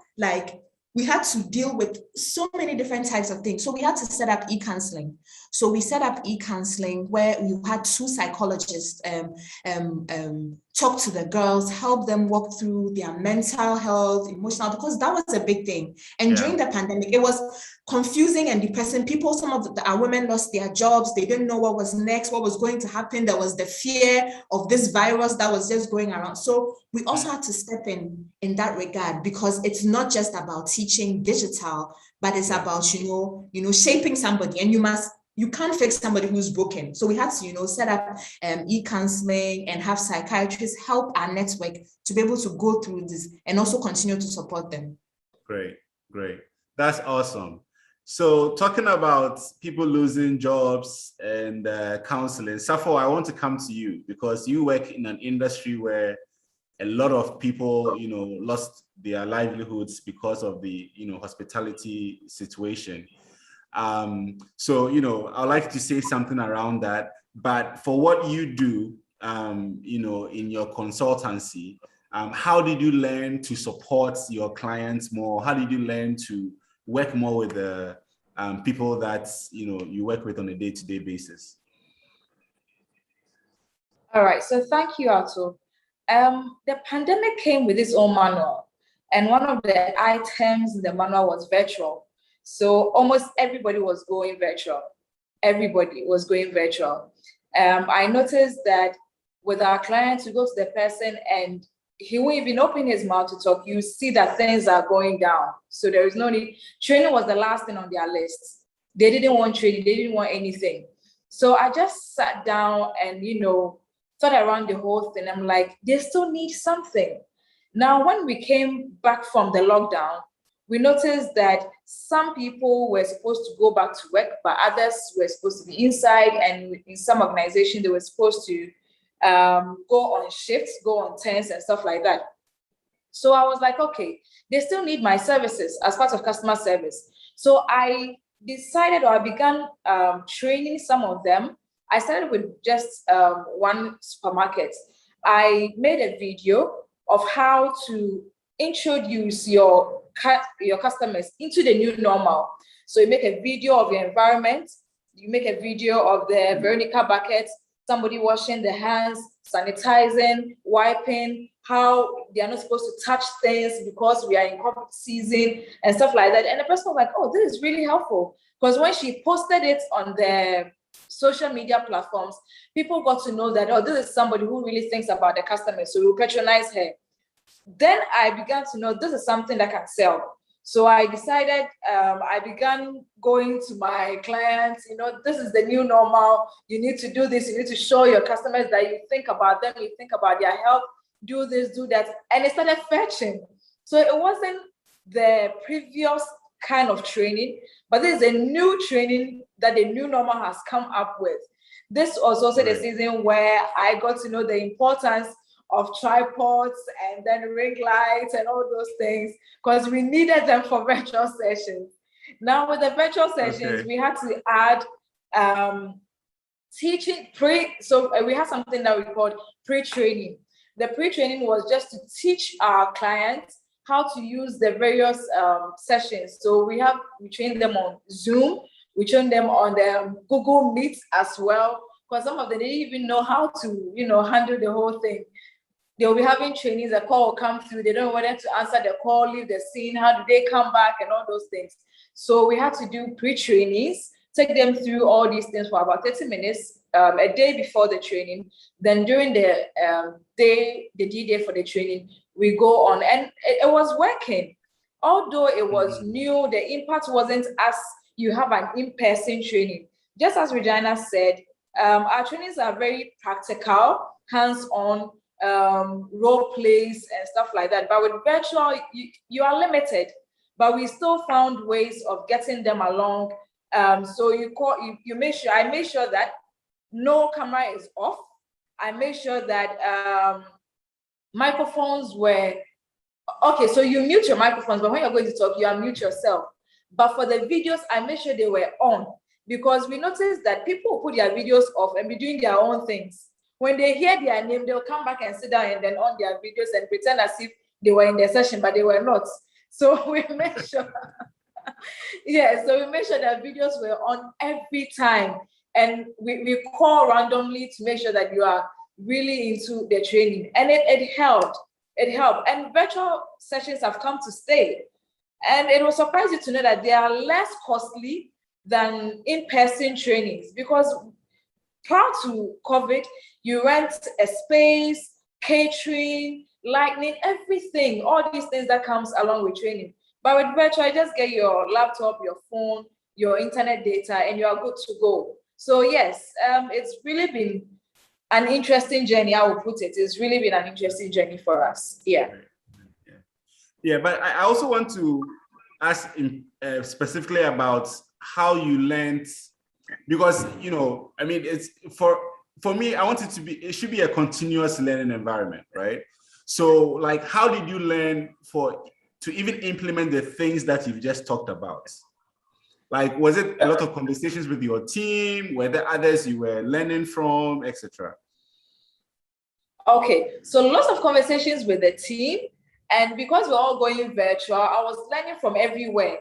Speaker 2: to deal with so many different types of things. So we had to set up e-counseling. So we set up e-counseling where we had two psychologists talk to the girls, help them walk through their mental health, emotional, because that was a big thing. And during the pandemic, it was confusing and depressing. Some of our women lost their jobs. They didn't know what was next, what was going to happen. There was the fear of this virus that was just going around. So we also had to step in that regard, because it's not just about teaching digital, but it's about, shaping somebody, and you can't fix somebody who's broken. So we had to, set up e-counseling and have psychiatrists help our network to be able to go through this and also continue to support them.
Speaker 1: Great. That's awesome. So talking about people losing jobs and counseling, Safo, I want to come to you, because you work in an industry where a lot of people, lost their livelihoods because of the, hospitality situation. So, I'd like to say something around that, but for what you do, in your consultancy, how did you learn to support your clients more? How did you learn to work more with the people that, you work with on a day-to-day basis?
Speaker 3: All right, so thank you, Ato. The pandemic came with its own manual, and one of the items in the manual was virtual. So almost everybody was going virtual. I noticed that with our clients, you go to the person and he won't even open his mouth to talk. You see that things are going down. So there is no need. Training was the last thing on their list. They didn't want training. They didn't want anything. So I just sat down and, thought around the whole thing. I'm like, they still need something. Now, when we came back from the lockdown, we noticed that some people were supposed to go back to work, but others were supposed to be inside. And in some organizations, they were supposed to go on shifts, go on turns and stuff like that. So I was like, okay, they still need my services as part of customer service. So I decided, or I began training some of them. I started with just one supermarket. I made a video of how to introduce your customers into the new normal. So you make a video of your environment, you make a video of the Veronica bucket, somebody washing their hands, sanitizing, wiping, how they are not supposed to touch things because we are in COVID season and stuff like that. And the person was like, oh, this is really helpful. Because when she posted it on the social media platforms, people got to know that, oh, this is somebody who really thinks about the customer, so we'll patronize her. Then I began to know this is something that can sell. So I decided, I began going to my clients, this is the new normal. You need to do this. You need to show your customers that you think about them, you think about their health, do this, do that. And it started fetching. So it wasn't the previous kind of training, but this is a new training that the new normal has come up with. This was also the season where I got to know the importance of tripods and then ring lights and all those things, because we needed them for virtual sessions. Now with the virtual sessions, we had to add teaching so we have something that we called pre-training. The pre-training was just to teach our clients how to use the various sessions. So we trained them on Zoom, we trained them on the Google Meet as well, because some of them didn't even know how to, handle the whole thing. They'll be having trainings, a call will come through, they don't know whether to answer the call, leave the scene, how do they come back, and all those things. So we had to do pre-trainings, take them through all these things for about 30 minutes, a day before the training. Then during the D-Day for the training, we go on, and it was working. Although it was new, the impact wasn't as you have an in-person training. Just as Regina said, our trainings are very practical, hands-on, role plays and stuff like that. But with virtual, you are limited, but we still found ways of getting them along. So you make sure, I made sure that no camera is off. I made sure that microphones were, okay, so you mute your microphones, but when you're going to talk, you unmute yourself. But for the videos, I made sure they were on, because we noticed that people put their videos off and be doing their own things. When they hear their name, they'll come back and sit down and then on their videos and pretend as if they were in the session, but they were not. So we made sure, so we made sure that videos were on every time. And we call randomly to make sure that you are really into the training. And it helped. It helped. And virtual sessions have come to stay. And it will surprise you to know that they are less costly than in-person trainings, because prior to COVID, you rent a space, catering, lighting, everything, all these things that comes along with training. But with virtual, you just get your laptop, your phone, your internet data, and you are good to go. So yes, it's really been an interesting journey, I will put it. It's really been an interesting journey for us. Yeah.
Speaker 1: Yeah, but I also want to ask specifically about how you learned, because, I mean, it's for me, I want it should be a continuous learning environment, right? So like, how did you learn to even implement the things that you've just talked about? Like, was it a lot of conversations with your team? Were there others you were learning from, etc.?
Speaker 3: Okay, so lots of conversations with the team. And because we're all going virtual, I was learning from everywhere,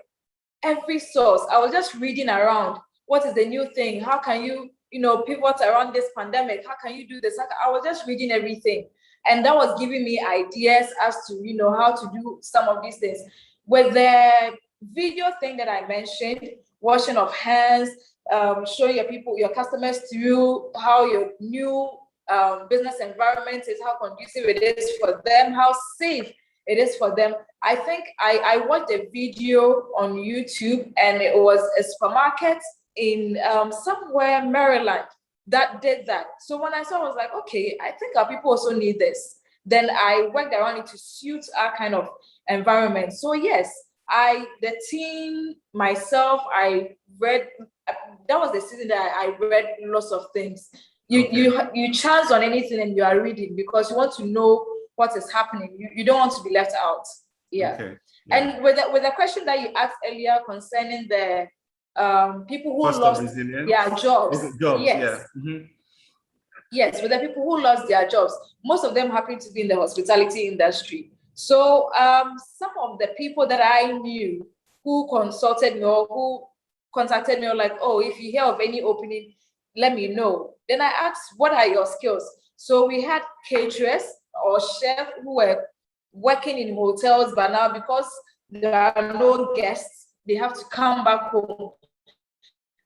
Speaker 3: every source. I was just reading around. What is the new thing? How can you, pivot around this pandemic? How can you do this? I was just reading everything. And that was giving me ideas as to, how to do some of these things. With the video thing that I mentioned, washing of hands, showing your customers through how your new business environment is, how conducive it is for them, how safe it is for them. I think I watched a video on YouTube, and it was a supermarket in somewhere Maryland that did that. So when I saw, I was like, okay, I think our people also need this. Then I worked around it to suit our kind of environment. So yes, the team, myself, I read, that was the season that I read lots of things. You chance on anything and you are reading because you want to know what is happening. You don't want to be left out. Yeah. Okay. Yeah. And with the question that you asked earlier concerning the people who lost their jobs. Yes. Yeah. Mm-hmm. Yes, with the people who lost their jobs, most of them happen to be in the hospitality industry. So some of the people that I knew who consulted me or who contacted me were like, oh, if you hear of any opening, let me know. Then I asked, what are your skills? So we had caterers or chefs who were working in hotels, but now because there are no guests, they have to come back home.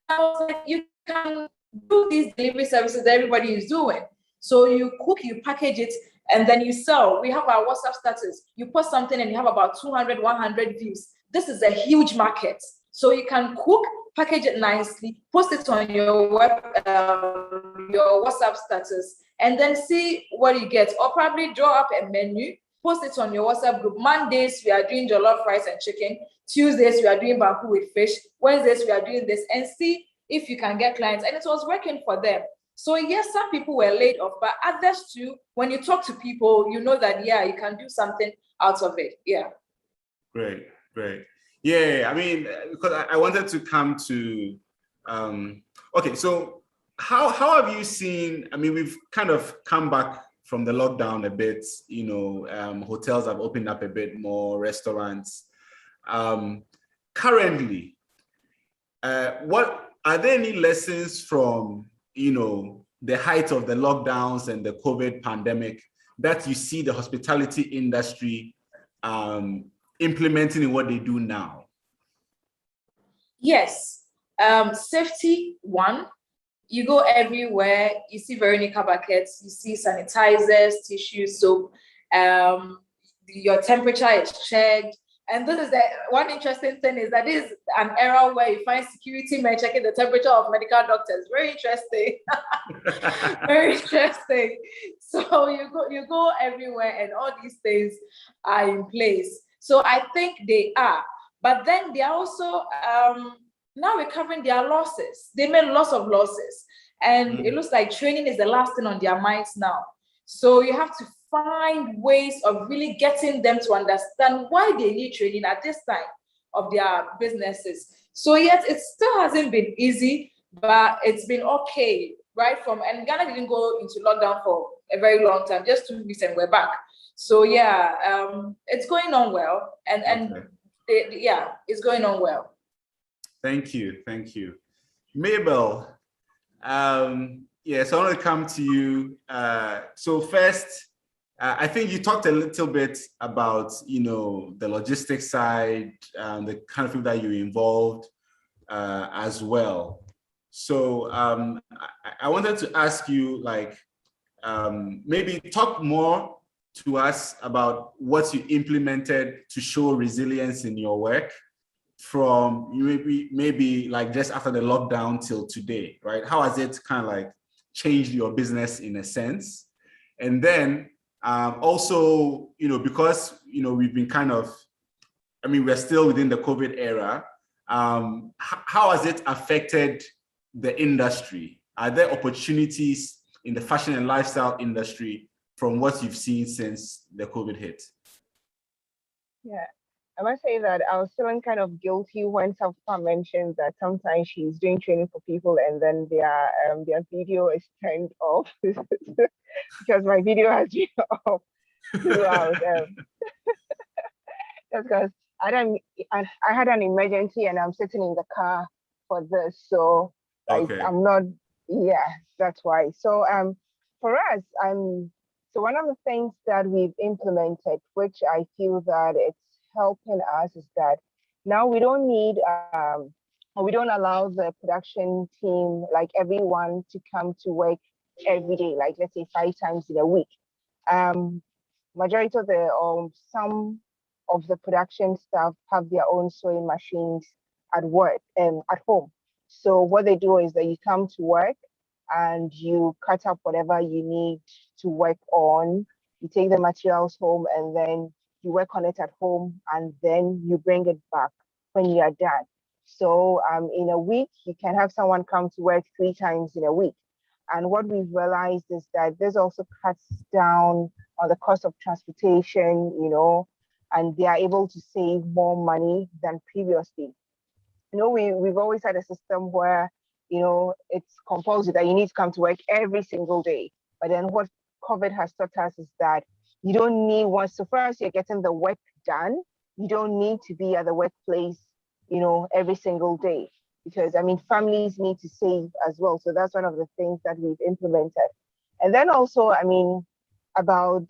Speaker 3: I was like, you can do these delivery services that everybody is doing. So you cook, you package it, and then you sell. We have our WhatsApp status. You post something and you have about 200, 100 views. This is a huge market. So you can cook, package it nicely, post it on your your WhatsApp status, and then see what you get. Or probably draw up a menu, post it on your WhatsApp group. Mondays, we are doing jollof rice and chicken. Tuesdays, we are doing bamboo with fish. Wednesdays, we are doing this, and see if you can get clients. And it was working for them. So yes, some people were laid off, but others too, when you talk to people, you know that, yeah, you can do something out of it. Yeah.
Speaker 1: Great, great. Yeah, I mean, because I wanted to come to, okay, so how have you seen, I mean, we've kind of come back from the lockdown a bit, you know, hotels have opened up a bit more, restaurants. Currently, what are there any lessons from, you know, the height of the lockdowns and the COVID pandemic that you see the hospitality industry implementing in what they do now?
Speaker 3: Yes. Safety, one. You go everywhere, you see Veronica buckets, you see sanitizers, tissues, soap, your temperature is checked. And this is the one interesting thing is that this is an era where you find security men checking the temperature of medical doctors. Very interesting. Very interesting. So you go everywhere and all these things are in place. So I think they are. But then they are also now recovering their losses. They made lots of losses. And it looks like training is the last thing on their minds now. So you have to find ways of really getting them to understand why they need training at this time of their businesses. So yes, it still hasn't been easy, but it's been okay, right? And Ghana didn't go into lockdown for a very long time, just 2 weeks and we're back. So yeah, it's going on well. Yeah, it's going on well.
Speaker 1: Thank you. Mabel, yes, I want to come to you. So first, I think you talked a little bit about, you know, the logistics side, the kind of people that you involved as well. So I wanted to ask you, like, maybe talk more to us about what you implemented to show resilience in your work from maybe like just after the lockdown till today, right? How has it kind of like changed your business in a sense? And then also, you know, because, you know, we've been kind of, I mean, we're still within the COVID era. How has it affected the industry? Are there opportunities in the fashion and lifestyle industry from what you've seen since the COVID hit?
Speaker 4: Yeah, I must say that I was feeling kind of guilty when Safa mentioned that sometimes she's doing training for people and then their video is turned off because my video has been off throughout. That's because I had an emergency and I'm sitting in the car for this, so
Speaker 1: Okay.
Speaker 4: I'm not. Yeah, that's why. So for us, so one of the things that we've implemented, which I feel that it's helping us, is that now we don't need or we don't allow the production team, like everyone, to come to work every day, like let's say 5 times in a week. Majority of some of the production staff have their own sewing machines at work and at home. So what they do is that you come to work and you cut up whatever you need to work on. You take the materials home and then you work on it at home and then you bring it back when you are done. So in a week, you can have someone come to work 3 times in a week. And what we've realized is that this also cuts down on the cost of transportation, you know, and they are able to save more money than previously. You know, we've always had a system where, you know, it's compulsory that you need to come to work every single day. But then what COVID has taught us is that You don't need one. So first, you're getting the work done. You don't need to be at the workplace, every single day, because I mean, families need to save as well. So that's one of the things that we've implemented. And then also, I mean, about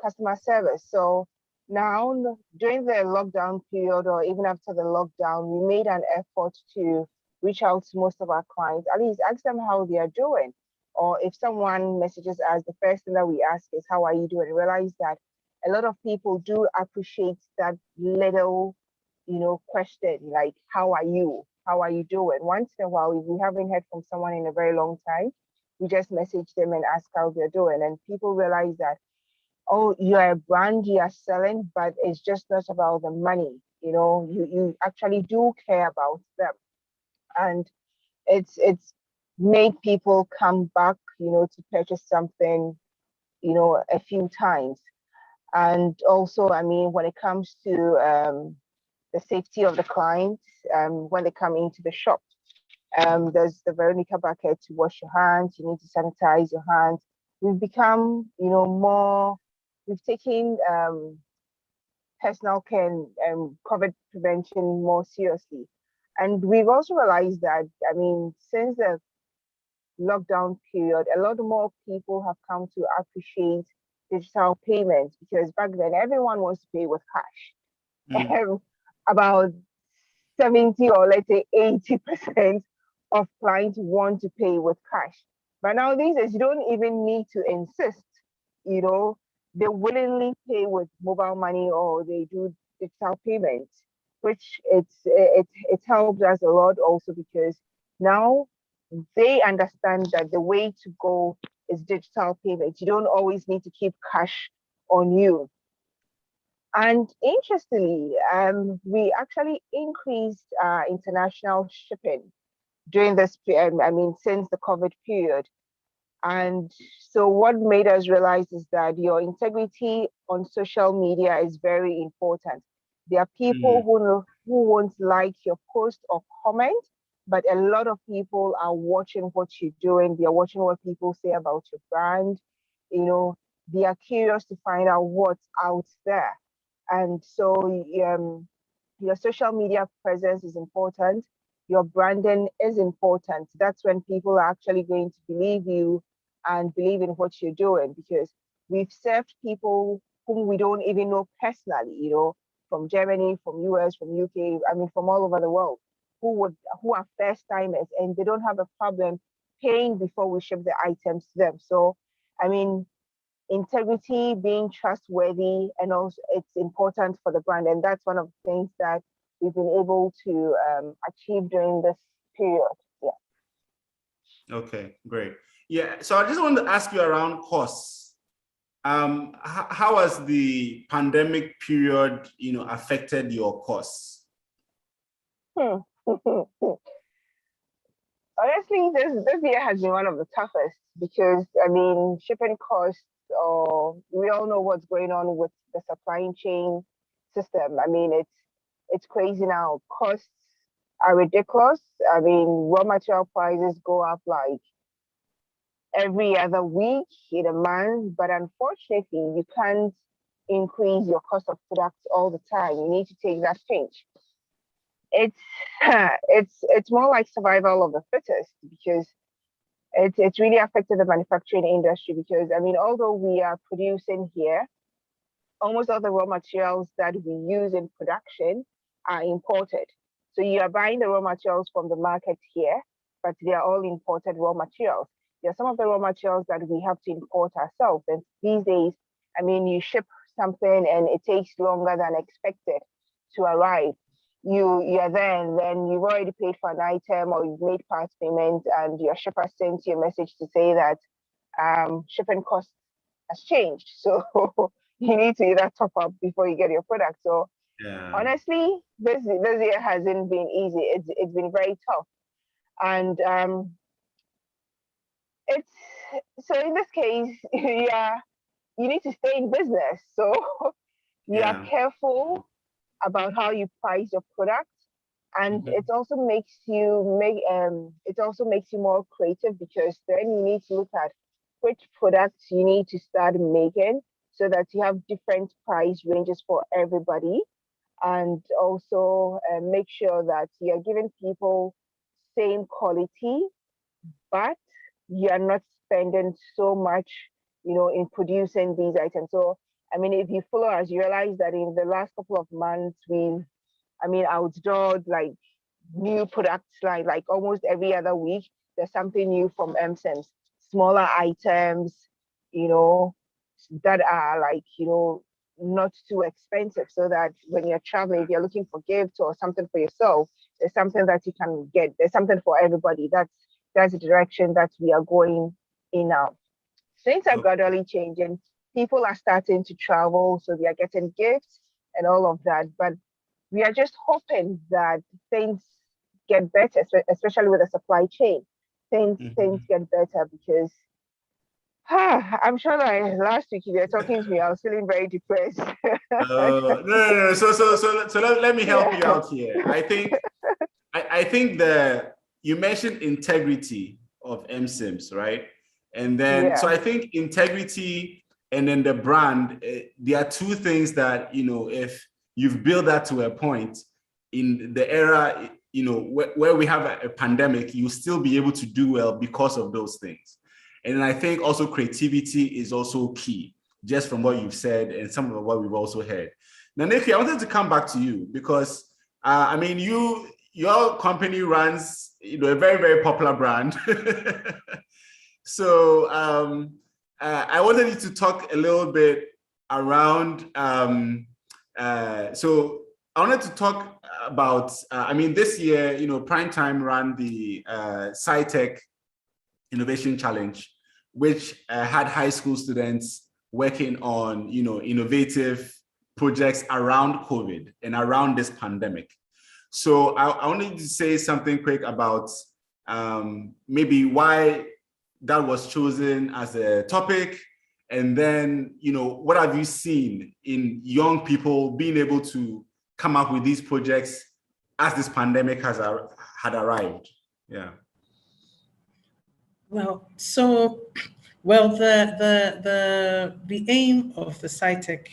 Speaker 4: customer service. So now, during the lockdown period, or even after the lockdown, we made an effort to reach out to most of our clients, at least ask them how they are doing. Or if someone messages us, the first thing that we ask is, how are you doing? Realize that a lot of people do appreciate that little, question, like, how are you? How are you doing? Once in a while, if we haven't heard from someone in a very long time, we just message them and ask how they're doing. And people realize that, oh, you're a brand, you are selling, but it's just not about the money. You actually do care about them. And it's made people come back, to purchase something, a few times. And also, I mean, when it comes to the safety of the clients, when they come into the shop, there's the Veronica bucket to wash your hands. You need to sanitize your hands. We've become, more. We've taken personal care and COVID prevention more seriously, and we've also realized that, I mean, since the lockdown period, a lot more people have come to appreciate digital payments, because back then everyone wants to pay with cash. About 70, or let's say 80% of clients want to pay with cash. But now these days, you don't even need to insist, they willingly pay with mobile money, or they do digital payments, which it helps us a lot also, because now they understand that the way to go is digital payments. You don't always need to keep cash on you. And interestingly, we actually increased international shipping during this period, I mean, since the COVID period. And so what made us realize is that your integrity on social media is very important. There are people who won't like your post or comment, but a lot of people are watching what you're doing. They are watching what people say about your brand. They are curious to find out what's out there. And so your social media presence is important. Your branding is important. That's when people are actually going to believe you and believe in what you're doing, because we've served people whom we don't even know personally, from Germany, from US, from UK, I mean, from all over the world, who are first timers, and they don't have a problem paying before we ship the items to them. So, I mean, integrity, being trustworthy, and also it's important for the brand. And that's one of the things that we've been able to achieve during this period. Yeah.
Speaker 1: Okay, great. Yeah, so I just want to ask you around costs. How has the pandemic period, affected your costs?
Speaker 4: Honestly, this year has been one of the toughest, because I mean, shipping costs, or we all know what's going on with the supply chain system. I mean, it's crazy now. Costs are ridiculous. I mean, raw material prices go up like every other week in a month, but unfortunately, you can't increase your cost of products all the time. You need to take that pinch. It's it's more like survival of the fittest, because it's really affected the manufacturing industry, because I mean, although we are producing here, almost all the raw materials that we use in production are imported. So you are buying the raw materials from the market here, but they are all imported raw materials. There are some of the raw materials that we have to import ourselves. And these days, I mean, you ship something and it takes longer than expected to arrive. You are there, and then you've already paid for an item, or you've made past payment, and your shipper sends you a message to say that shipping cost has changed. So you need to either top up before you get your product. So honestly, this year hasn't been easy. It's been very tough. And it's so in this case, yeah, you need to stay in business. So you are careful about how you price your product, and it also makes you more creative, because then you need to look at which products you need to start making so that you have different price ranges for everybody, and also make sure that you're giving people same quality, but you're not spending so much, in producing these items. So, I mean, if you follow us, you realize that in the last couple of months, outdoored like new products, like almost every other week, there's something new from MSIMS, smaller items, that are not too expensive, so that when you're traveling, if you're looking for gifts or something for yourself, there's something that you can get. There's something for everybody. That's the direction that we are going in now. Things are gradually changing. People are starting to travel, so they are getting gifts and all of that. But we are just hoping that things get better, especially with the supply chain. Things get better, because I'm sure that last week you were talking to me, I was feeling very depressed.
Speaker 1: No. So let me help you out here. I think you mentioned integrity of MSIMS, right? And then, so I think integrity and then the brand, there are two things that, if you've built that to a point in the era, where we have a pandemic, you'll still be able to do well because of those things. And I think also creativity is also key, just from what you've said and some of what we've also heard. Now, Nikki, I wanted to come back to you because, your company runs, a very, very popular brand. So I wanted you to talk a little bit around, so I wanted to talk about, this year, Primetime ran the SciTech Innovation Challenge, which had high school students working on, innovative projects around COVID and around this pandemic. So I wanted to say something quick about maybe why that was chosen as a topic, and then, what have you seen in young people being able to come up with these projects as this pandemic had arrived? Yeah.
Speaker 5: Well, the aim of the SciTech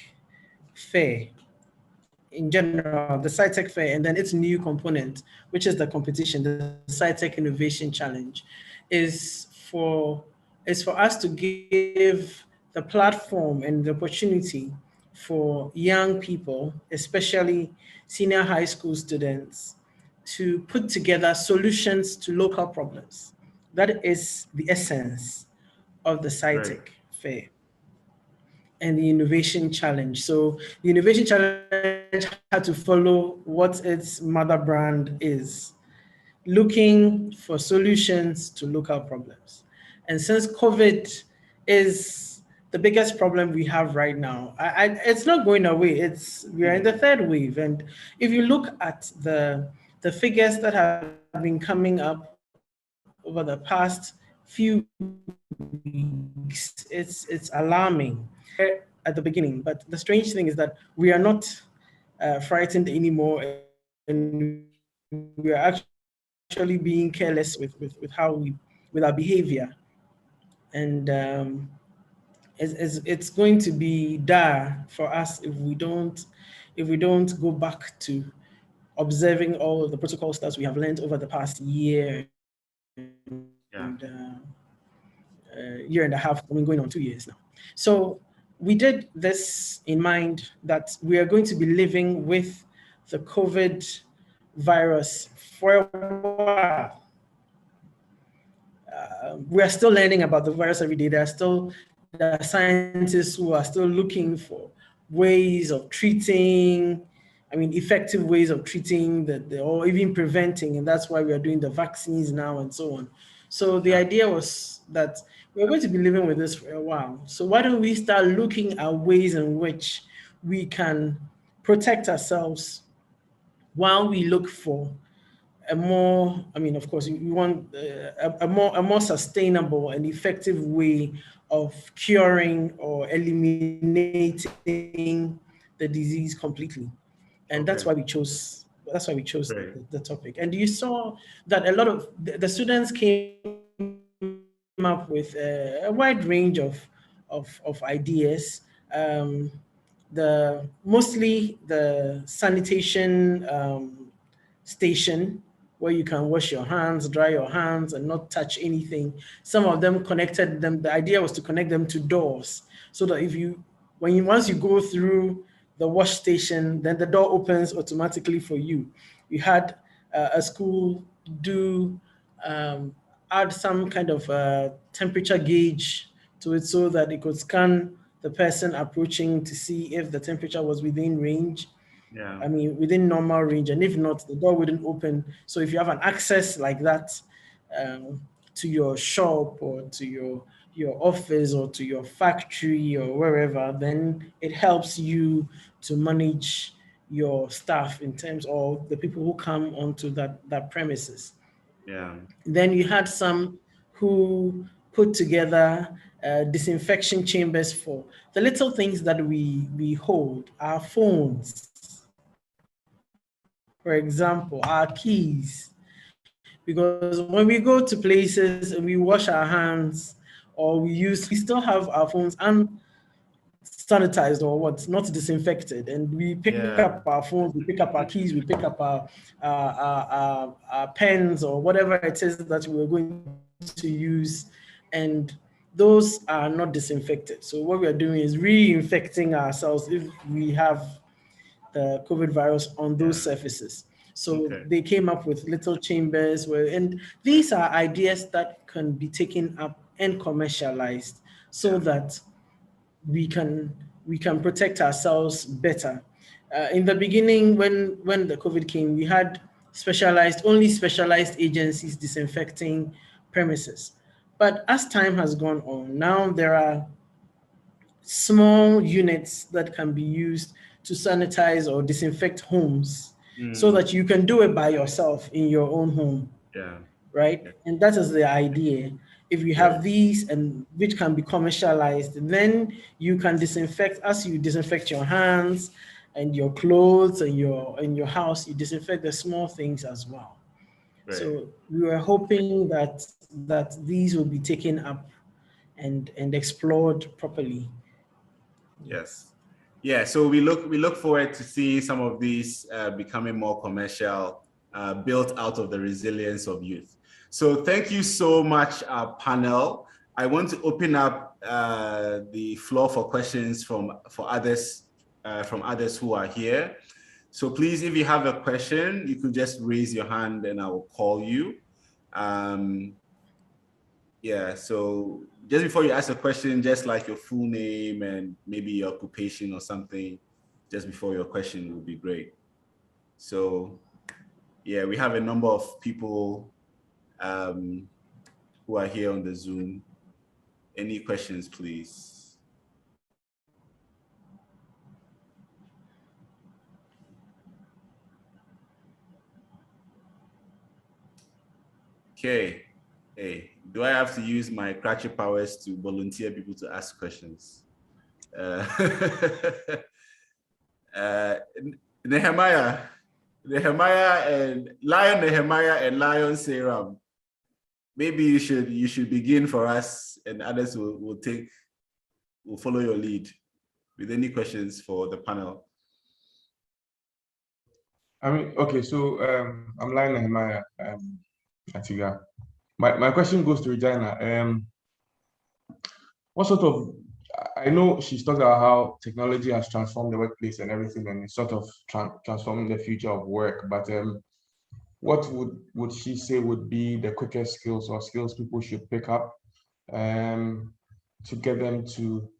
Speaker 5: Fair in general, the SciTech Fair, and then its new component, which is the competition, the SciTech Innovation Challenge, is for us to give the platform and the opportunity for young people, especially senior high school students, to put together solutions to local problems. That is the essence of the SciTech Fair and the Innovation Challenge. So the Innovation Challenge had to follow what its mother brand is, looking for solutions to local problems. And since COVID is the biggest problem we have right now, it's not going away. We are in the third wave. And if you look at the figures that have been coming up over the past few weeks, it's alarming at the beginning. But the strange thing is that we are not frightened anymore, and we are actually being careless with our behavior. And it's going to be dire for us if we don't go back to observing all of the protocols that we have learned over the past year and year and a half, going on 2 years now. So we did this in mind that we are going to be living with the COVID virus for a while. We are still learning about the virus every day. There are scientists who are still looking for ways of treating, effective ways of treating or even preventing, and that's why we are doing the vaccines now and so on. So the idea was that we're going to be living with this for a while. So why don't we start looking at ways in which we can protect ourselves while we look for a more, of course, we want a more sustainable and effective way of curing or eliminating the disease completely. And that's why we chose the topic. And you saw that a lot of the students came up with a wide range of ideas. mostly the sanitation station where you can wash your hands, dry your hands, and not touch anything. Some of them connected them. The idea was to connect them to doors, so that once you go through the wash station, then the door opens automatically for you. We had a school add some kind of temperature gauge to it so that it could scan the person approaching to see if the temperature was within range.
Speaker 1: Yeah.
Speaker 5: I mean, within normal range, and if not, the door wouldn't open. So if you have an access like that to your shop or to your office or to your factory or wherever, then it helps you to manage your staff in terms of the people who come onto that premises.
Speaker 1: Yeah.
Speaker 5: Then you had some who put together disinfection chambers for the little things that we hold, our phones, for example, our keys. Because when we go to places and we wash our hands or we still have our phones unsanitized or not disinfected, and we pick up our phones, we pick up our keys, we pick up our pens or whatever it is that we're going to use, and those are not disinfected. So what we are doing is reinfecting ourselves if we have the COVID virus on those surfaces. So they came up with little chambers and these are ideas that can be taken up and commercialized so that we can protect ourselves better. In the beginning, when the COVID came, we had only specialized agencies disinfecting premises. But as time has gone on, now there are small units that can be used to sanitize or disinfect homes so that you can do it by yourself in your own home.
Speaker 1: Yeah.
Speaker 5: Right? And that is the idea. If you have these and which can be commercialized, then you can disinfect as you disinfect your hands and your clothes and your house, you disinfect the small things as well. Right. So we were hoping that these will be taken up and explored properly.
Speaker 1: Yes. Yeah, so we look forward to see some of these becoming more commercial, built out of the resilience of youth. So thank you so much, our panel. I want to open up the floor for questions from others who are here. So please, if you have a question, you could just raise your hand and I will call you. Yeah, so just before you ask a question, just like your full name and maybe your occupation or something, just before your question would be great. So yeah, we have a number of people who are here on the Zoom. Any questions, please? Okay. Hey, do I have to use my Cratchit powers to volunteer people to ask questions? Nehemiah and Lion Seram. Maybe you should begin for us, and others will follow your lead with any questions for the panel.
Speaker 6: I mean, okay, so I'm Lion Nehemiah Atiga. My question goes to Regina. What sort of, I know she's talked about how technology has transformed the workplace and everything, and it's sort of transforming the future of work. But what would she say would be the quickest skills or skills people should pick up to get them to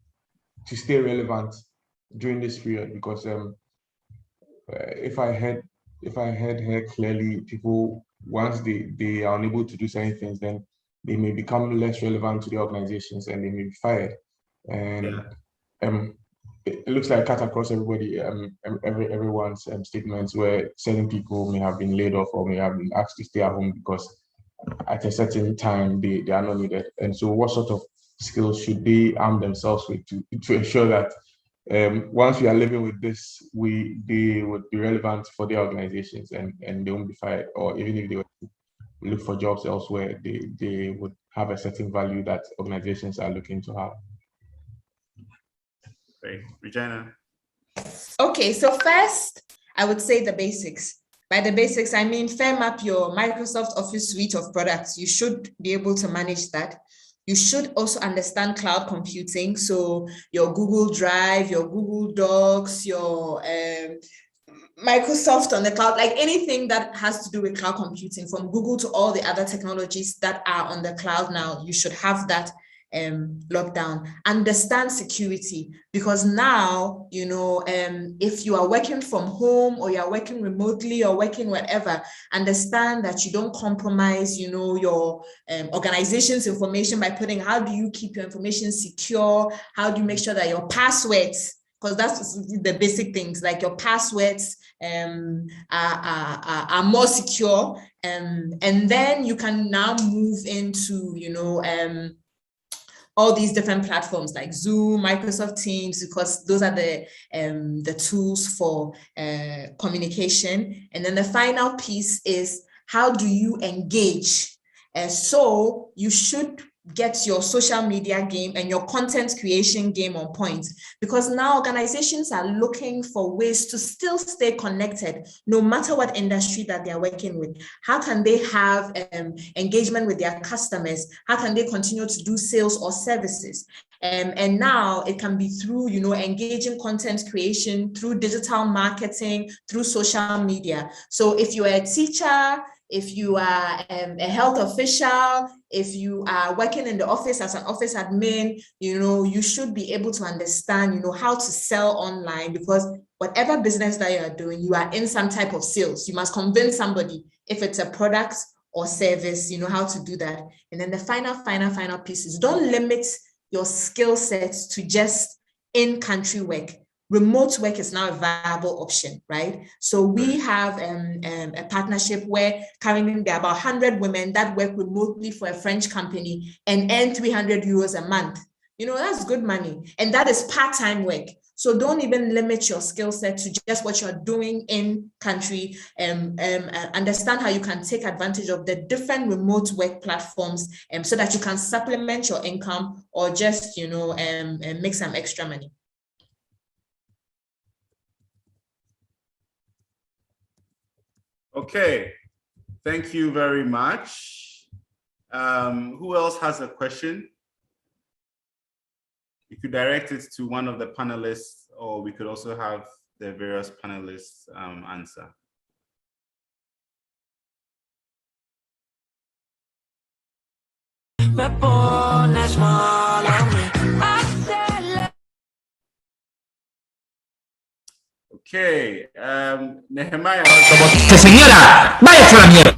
Speaker 6: stay relevant during this period? Because if I heard her clearly, people, once they are unable to do certain things, then they may become less relevant to the organizations and they may be fired. And it looks like cut across everybody, everyone's statements where certain people may have been laid off or may have been asked to stay at home because at a certain time they are not needed. And so what sort of skills should they arm themselves with to ensure that once we are living with this, they would be relevant for their organizations and they won't be fired, or even if they were to look for jobs elsewhere, they would have a certain value that organizations are looking to have.
Speaker 1: Great. Regina.
Speaker 2: Okay, so first, I would say the basics. By the basics, I mean firm up your Microsoft Office suite of products. You should be able to manage that. You should also understand cloud computing. So your Google Drive, your Google Docs, your Microsoft on the cloud, like anything that has to do with cloud computing, from Google to all the other technologies that are on the cloud now, you should have that lockdown. Understand security, because now, you know, if you are working from home or you're working remotely or working wherever, understand that you don't compromise, you know, your organization's information by putting, how do you keep your information secure? How do you make sure that your passwords, because that's the basic things, like your passwords are more secure, and then you can now move into, you know, all these different platforms like Zoom, Microsoft Teams, because those are the tools for communication. And then the final piece is, how do you engage? So you should get your social media game and your content creation game on point, because now organizations are looking for ways to still stay connected no matter what industry that they're working with. How can they have engagement with their customers? How can they continue to do sales or services? And now it can be through, you know, engaging content creation, through digital marketing, through social media. So if you're a teacher, if you are a health official, if you are working in the office as an office admin, you know, you should be able to understand, you know, how to sell online, because whatever business that you are doing, you are in some type of sales. You must convince somebody, if it's a product or service, you know, how to do that. And then the final piece is, don't limit your skill sets to just in-country work. Remote work is now a viable option, right? So we have a partnership where currently there are about 100 women that work remotely for a French company and earn 300 euros a month. You know, that's good money. And that is part-time work. So don't even limit your skill set to just what you're doing in country. Understand how you can take advantage of the different remote work platforms so that you can supplement your income, or just, you know, make some extra money.
Speaker 1: Okay, thank you very much. Who else has a question? You could direct it to one of the panelists, or we could also have the various panelists answer. Okay, Nehemiah.
Speaker 8: Señora, váyase a la mierda.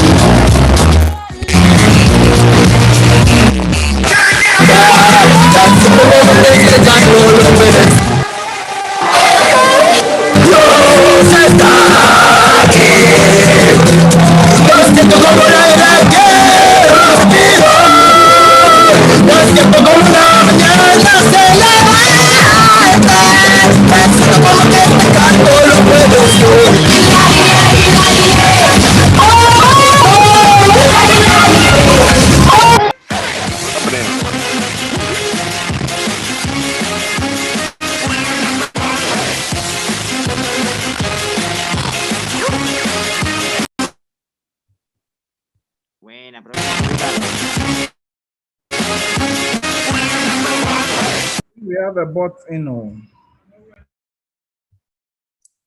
Speaker 9: We have a bot in on.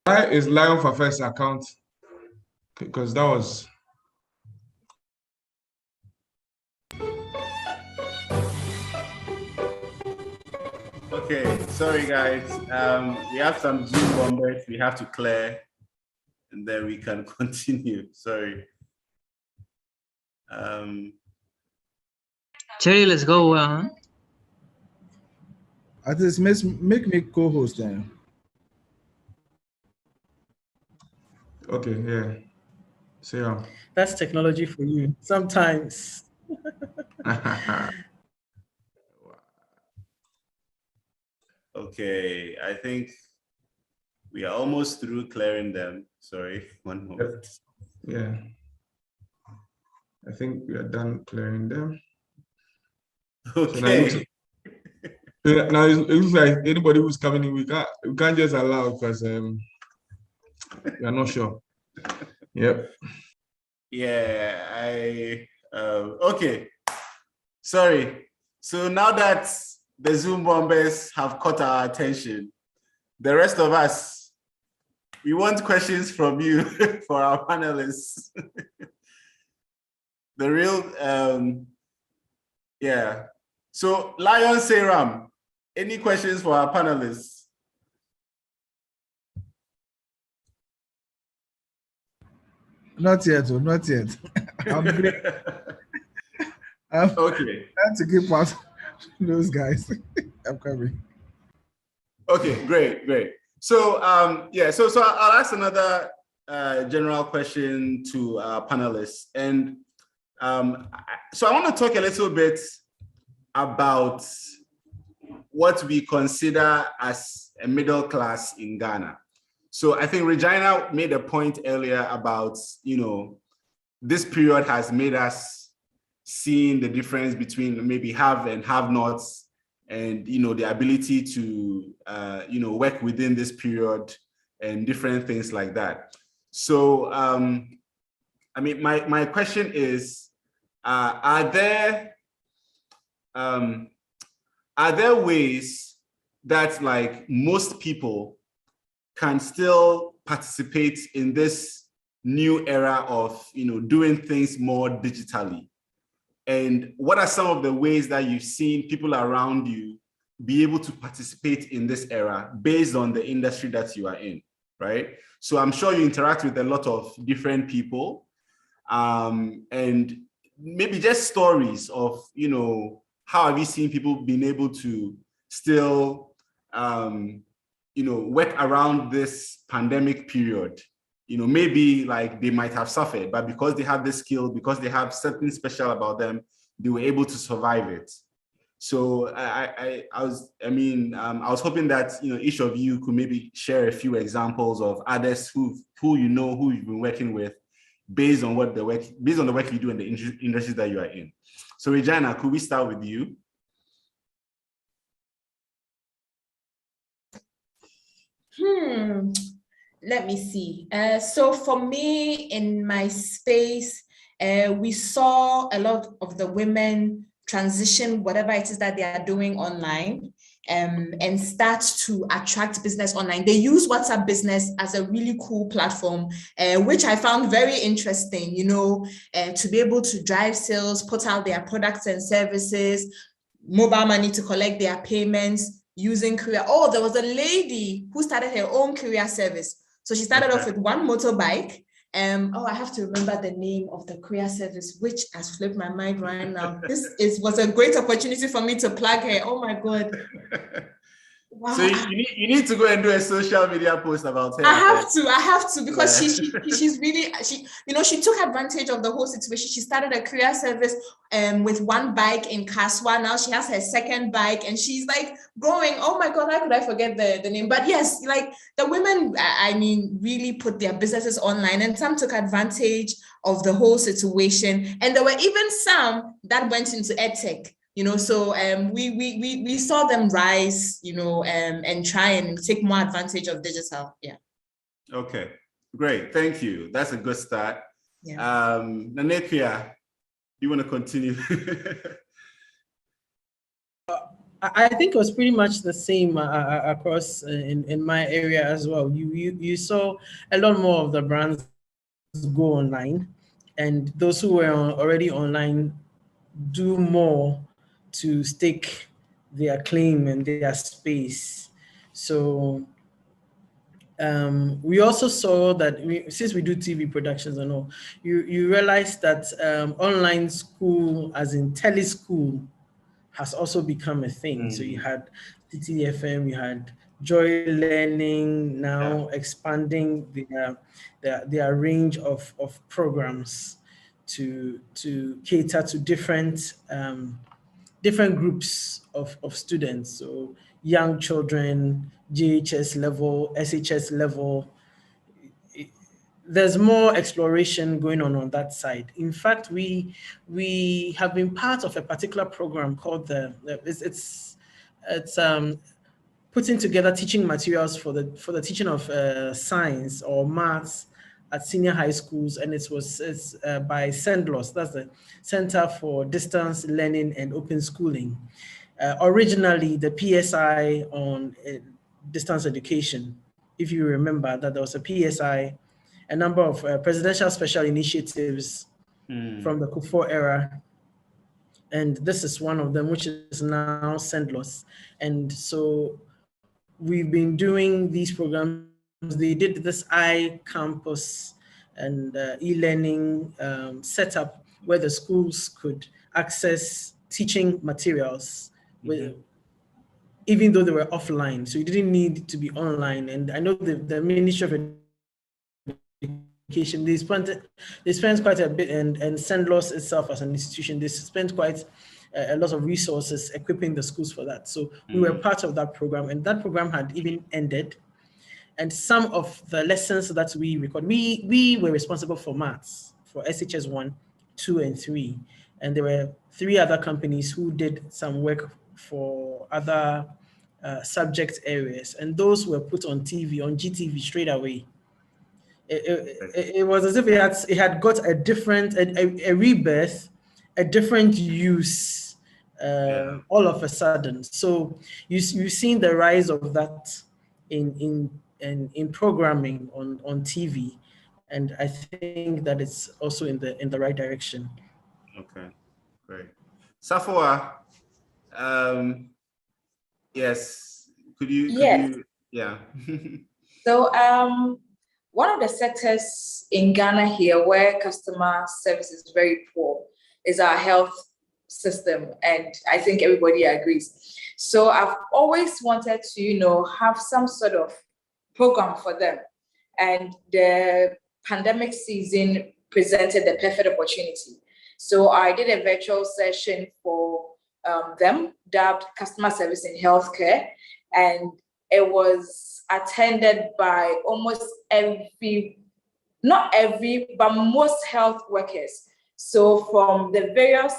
Speaker 6: Why is Lion for first account? Because that was.
Speaker 1: Okay, sorry guys. We have some Zoom bombers we have to clear, and then we can continue. Sorry.
Speaker 8: Cherry, let's go.
Speaker 9: At least make me co-host then.
Speaker 6: Okay, yeah. See ya.
Speaker 5: That's technology for you. Sometimes.
Speaker 1: Okay, I think we are almost through clearing them. Sorry, one more.
Speaker 6: Yeah. I think we are done clearing them.
Speaker 1: Okay.
Speaker 6: So Now it looks like anybody who's coming in, we can't just allow because we are not sure. Yep.
Speaker 1: Yeah, okay. Sorry. So now that the Zoom bombers have caught our attention, the rest of us, we want questions from you for our panelists. The real, yeah. So Lion Seram, any questions for our panelists?
Speaker 9: Not yet, not yet. I'm great.
Speaker 1: Okay.
Speaker 9: Trying to keep out those guys. I'm coming.
Speaker 1: Okay, great. So yeah, so I'll ask another general question to our panelists, and so I want to talk a little bit about what we consider as a middle class in Ghana. So I think Regina made a point earlier about, this period has made us seeing the difference between maybe have and have nots, and, the ability to, work within this period and different things like that. So, I mean, my question is, are there ways that like most people can still participate in this new era of, doing things more digitally? And what are some of the ways that you've seen people around you be able to participate in this era based on the industry that you are in, right? So I'm sure you interact with a lot of different people, and maybe just stories of, how have you seen people being able to still, work around this pandemic period? Maybe like they might have suffered, but because they have this skill, because they have something special about them, they were able to survive it. So I was hoping that, each of you could maybe share a few examples of others who you've been working with based on the work you do in the industries that you are in. So Regina, could we start with you?
Speaker 2: Let me see. So for me, in my space, we saw a lot of the women transition whatever it is that they are doing online, and start to attract business online. They use WhatsApp Business as a really cool platform, which I found very interesting, to be able to drive sales, put out their products and services, mobile money to collect their payments, using courier. Oh, there was a lady who started her own courier service. So she started off with one motorbike. I have to remember the name of the courier service, which has flipped my mind right now. Was a great opportunity for me to plug her. Oh my God. Wow.
Speaker 1: So you need to go and do a social media post about her.
Speaker 2: I have to, because she's really, she took advantage of the whole situation. She started a courier service with one bike in Kaswa. Now she has her second bike and she's like growing. Oh my God, how could I forget the name? But yes, like the women, really put their businesses online, and some took advantage of the whole situation. And there were even some that went into edtech. So we saw them rise, and try and take more advantage of digital. Yeah.
Speaker 1: Okay, great. Thank you. That's a good start.
Speaker 2: Yeah.
Speaker 1: Nanekria, you want to continue?
Speaker 5: I think it was pretty much the same across in my area as well. You saw a lot more of the brands go online, and those who were already online do more to stake their claim and their space. So we also saw that since we do TV productions and all, you realize that online school, as in teleschool, has also become a thing. So you had TTFM, you had Joy Learning now expanding their range of programs to cater to different groups of students. So young children, JHS level, SHS level. There's more exploration going on that side. In fact, we have been part of a particular program called it's It's putting together teaching materials for the teaching of science or maths at senior high schools, and it's by CENDLOS, that's the Center for Distance Learning and Open Schooling. Originally, the PSI on distance education, if you remember that there was a PSI, a number of presidential special initiatives from the Kufuor era, and this is one of them, which is now CENDLOS. And so we've been doing these programs. They did this iCampus and e-learning setup where the schools could access teaching materials even though they were offline. So you didn't need to be online. And I know the Ministry of Education, they spent quite a bit, and CENDLOS itself as an institution, they spent quite a lot of resources equipping the schools for that. So we were part of that program, and that program had even ended. And some of the lessons that we record, we were responsible for maths, for SHS 1, 2, and 3. And there were 3 other companies who did some work for other subject areas. And those were put on TV, on GTV straight away. It was as if it had got a different, a rebirth, a different use all of a sudden. So you've seen the rise of that in programming on TV, and I think that it's also in the right direction.
Speaker 1: Okay, great. Safwa, yes, could you yeah.
Speaker 3: So one of the sectors in Ghana here where customer service is very poor is our health system, and I think everybody agrees. So I've always wanted to, have some sort of program for them, and the pandemic season presented the perfect opportunity. So I did a virtual session for them, dubbed Customer Service in Healthcare, and it was attended by almost not every, but most health workers. So from the various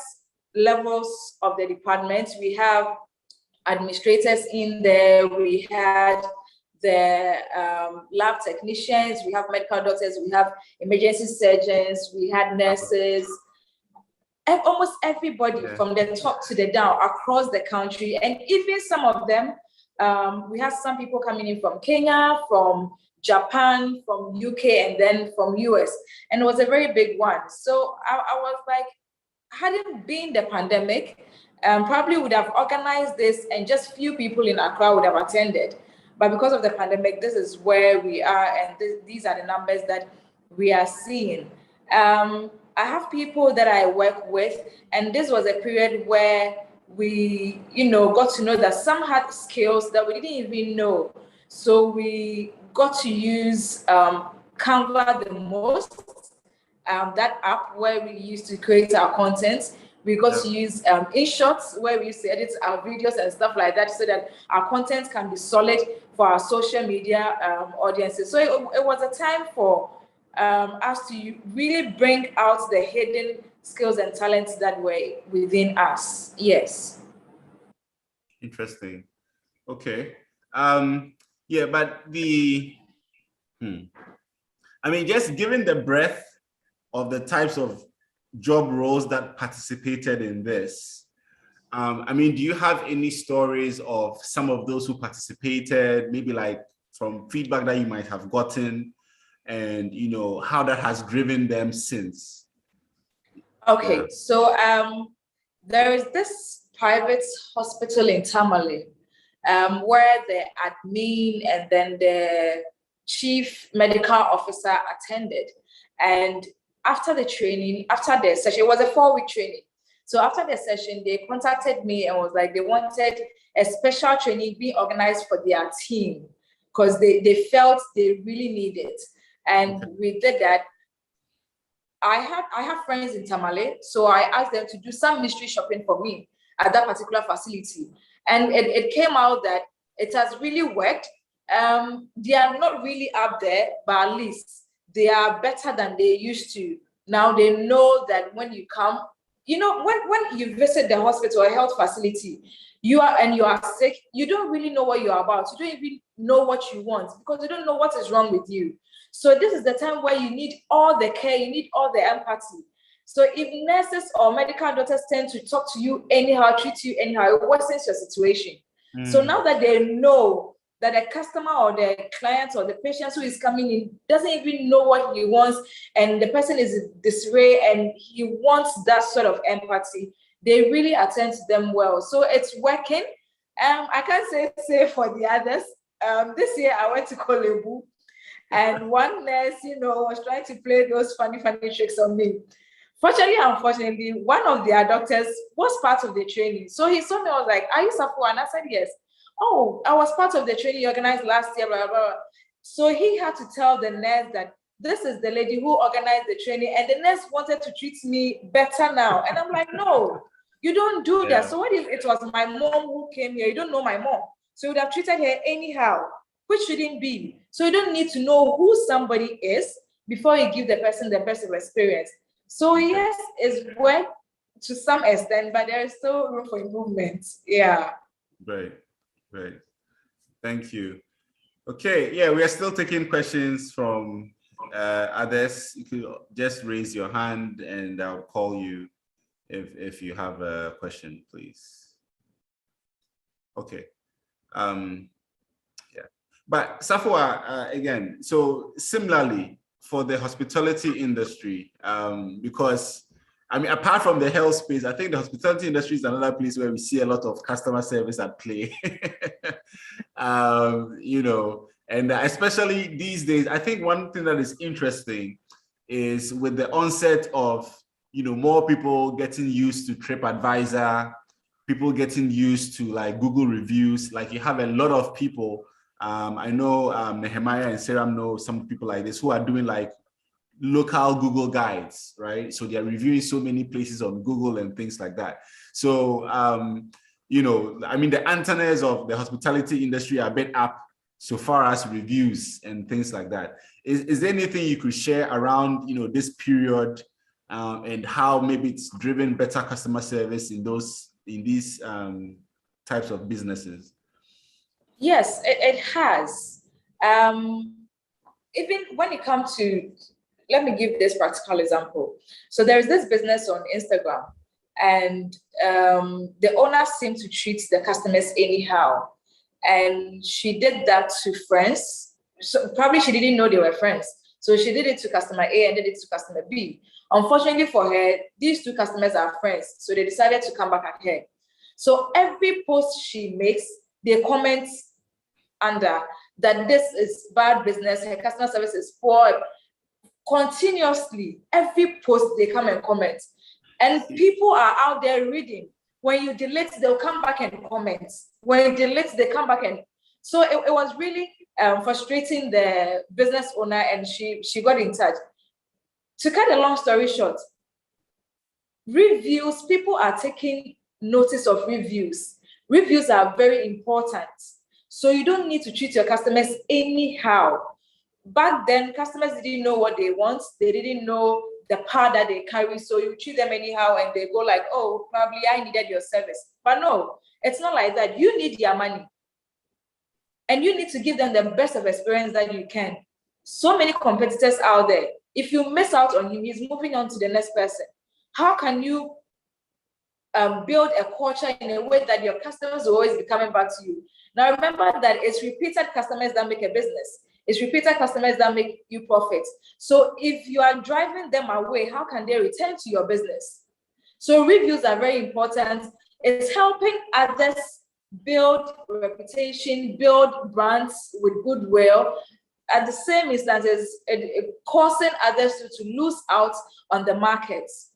Speaker 3: levels of the department, we have administrators in there, we had the lab technicians, we have medical doctors, we have emergency surgeons, we had nurses, almost everybody from the top to the down across the country. And even some of them, we had some people coming in from Kenya, from Japan, from UK, and then from US. And it was a very big one. So I was like, hadn't been the pandemic, probably would have organized this and just few people in Accra would have attended. But because of the pandemic, this is where we are, and these are the numbers that we are seeing. I have people that I work with, and this was a period where we, got to know that some had skills that we didn't even know. So we got to use Canva the most, that app where we used to create our content. We got to use InShots where we used to edit our videos and stuff like that, so that our content can be solid for our social media audiences. So it was a time for us to really bring out the hidden skills and talents that were within us. Yes.
Speaker 1: Interesting. Okay. Yeah, but just given the breadth of the types of job roles that participated in this, do you have any stories of some of those who participated, maybe like from feedback that you might have gotten, and how that has driven them since?
Speaker 3: Okay, so there is this private hospital in Tamale, where the admin and then the chief medical officer attended. And after the training, after the session, it was a 4-week training. So after the session, they contacted me and was like, they wanted a special training being organized for their team because they felt they really need it. And we did that. I have friends in Tamale, so I asked them to do some mystery shopping for me at that particular facility. And it came out that it has really worked. They are not really up there, but at least they are better than they used to. Now they know that when you come, you know, when you visit the hospital or health facility, you are sick, you don't really know what you're about. You don't even know what you want because you don't know what is wrong with you. So this is the time where you need all the care, you need all the empathy. So if nurses or medical doctors tend to talk to you anyhow, treat you anyhow, it worsens your situation. So now that they know that the customer or the client or the patient who is coming in doesn't even know what he wants, and the person is in disarray and he wants that sort of empathy, they really attend to them well. So it's working. I can't say for the others. This year I went to Kolebu, and one nurse, was trying to play those funny tricks on me. Fortunately, unfortunately, one of their doctors was part of the training. So he saw me, I was like, "Are you Safua?" And I said, "Yes." "Oh, I was part of the training you organized last year, blah, blah, blah." So he had to tell the nurse that this is the lady who organized the training, and the nurse wanted to treat me better now. And I'm like, "No, you don't do that." So what if it was my mom who came here? You don't know my mom. So you would have treated her anyhow, which shouldn't be. So you don't need to know who somebody is before you give the person the best of experience. So yes, it's worked to some extent, but there is still room for improvement. Yeah.
Speaker 1: Great. Thank you. Okay, yeah, we are still taking questions from others. You could just raise your hand and I'll call you if you have a question, please. Okay. Yeah. But Safua, again, so similarly for the hospitality industry, because I mean, apart from the health space, I think the hospitality industry is another place where we see a lot of customer service at play. And especially these days, I think one thing that is interesting is with the onset of, more people getting used to TripAdvisor, people getting used to like Google reviews. Like you have a lot of people. I know Nehemiah and Seram know some people like this who are doing like local Google guides, right? So they're reviewing so many places on Google and things like that. So, I mean, the antennas of the hospitality industry are a bit up so far as reviews and things like that. Is there anything you could share around, this period and how maybe it's driven better customer service in these types of businesses?
Speaker 3: Yes, it has. Even when it comes to, let me give this practical example. So there's this business on Instagram, and the owner seemed to treat the customers anyhow. And she did that to friends. So probably she didn't know they were friends. So she did it to customer A and did it to customer B. Unfortunately for her, these two customers are friends. So they decided to come back at her. So every post she makes, they comment under that this is bad business, her customer service is poor. Continuously, every post they come and comment, and people are out there reading. When you delete, they'll come back and comment. When you delete, they come back and so it was really frustrating the business owner, and she got in touch. To cut a long story short, reviews, people are taking notice of reviews. Reviews are very important, so you don't need to treat your customers anyhow. Back then, customers didn't know what they want. They didn't know the power that they carry. So you treat them anyhow and they go like, "Oh, probably I needed your service." But no, it's not like that. You need their money. And you need to give them the best of experience that you can. So many competitors out there. If you miss out on him, he's moving on to the next person. How can you build a culture in a way that your customers will always be coming back to you? Now, remember that it's repeated customers that make a business. It's repeated customers that make you profit. So if you are driving them away, how can they return to your business? So reviews are very important. It's helping others build reputation, build brands with goodwill. At the same instance, it's causing others to lose out on the markets.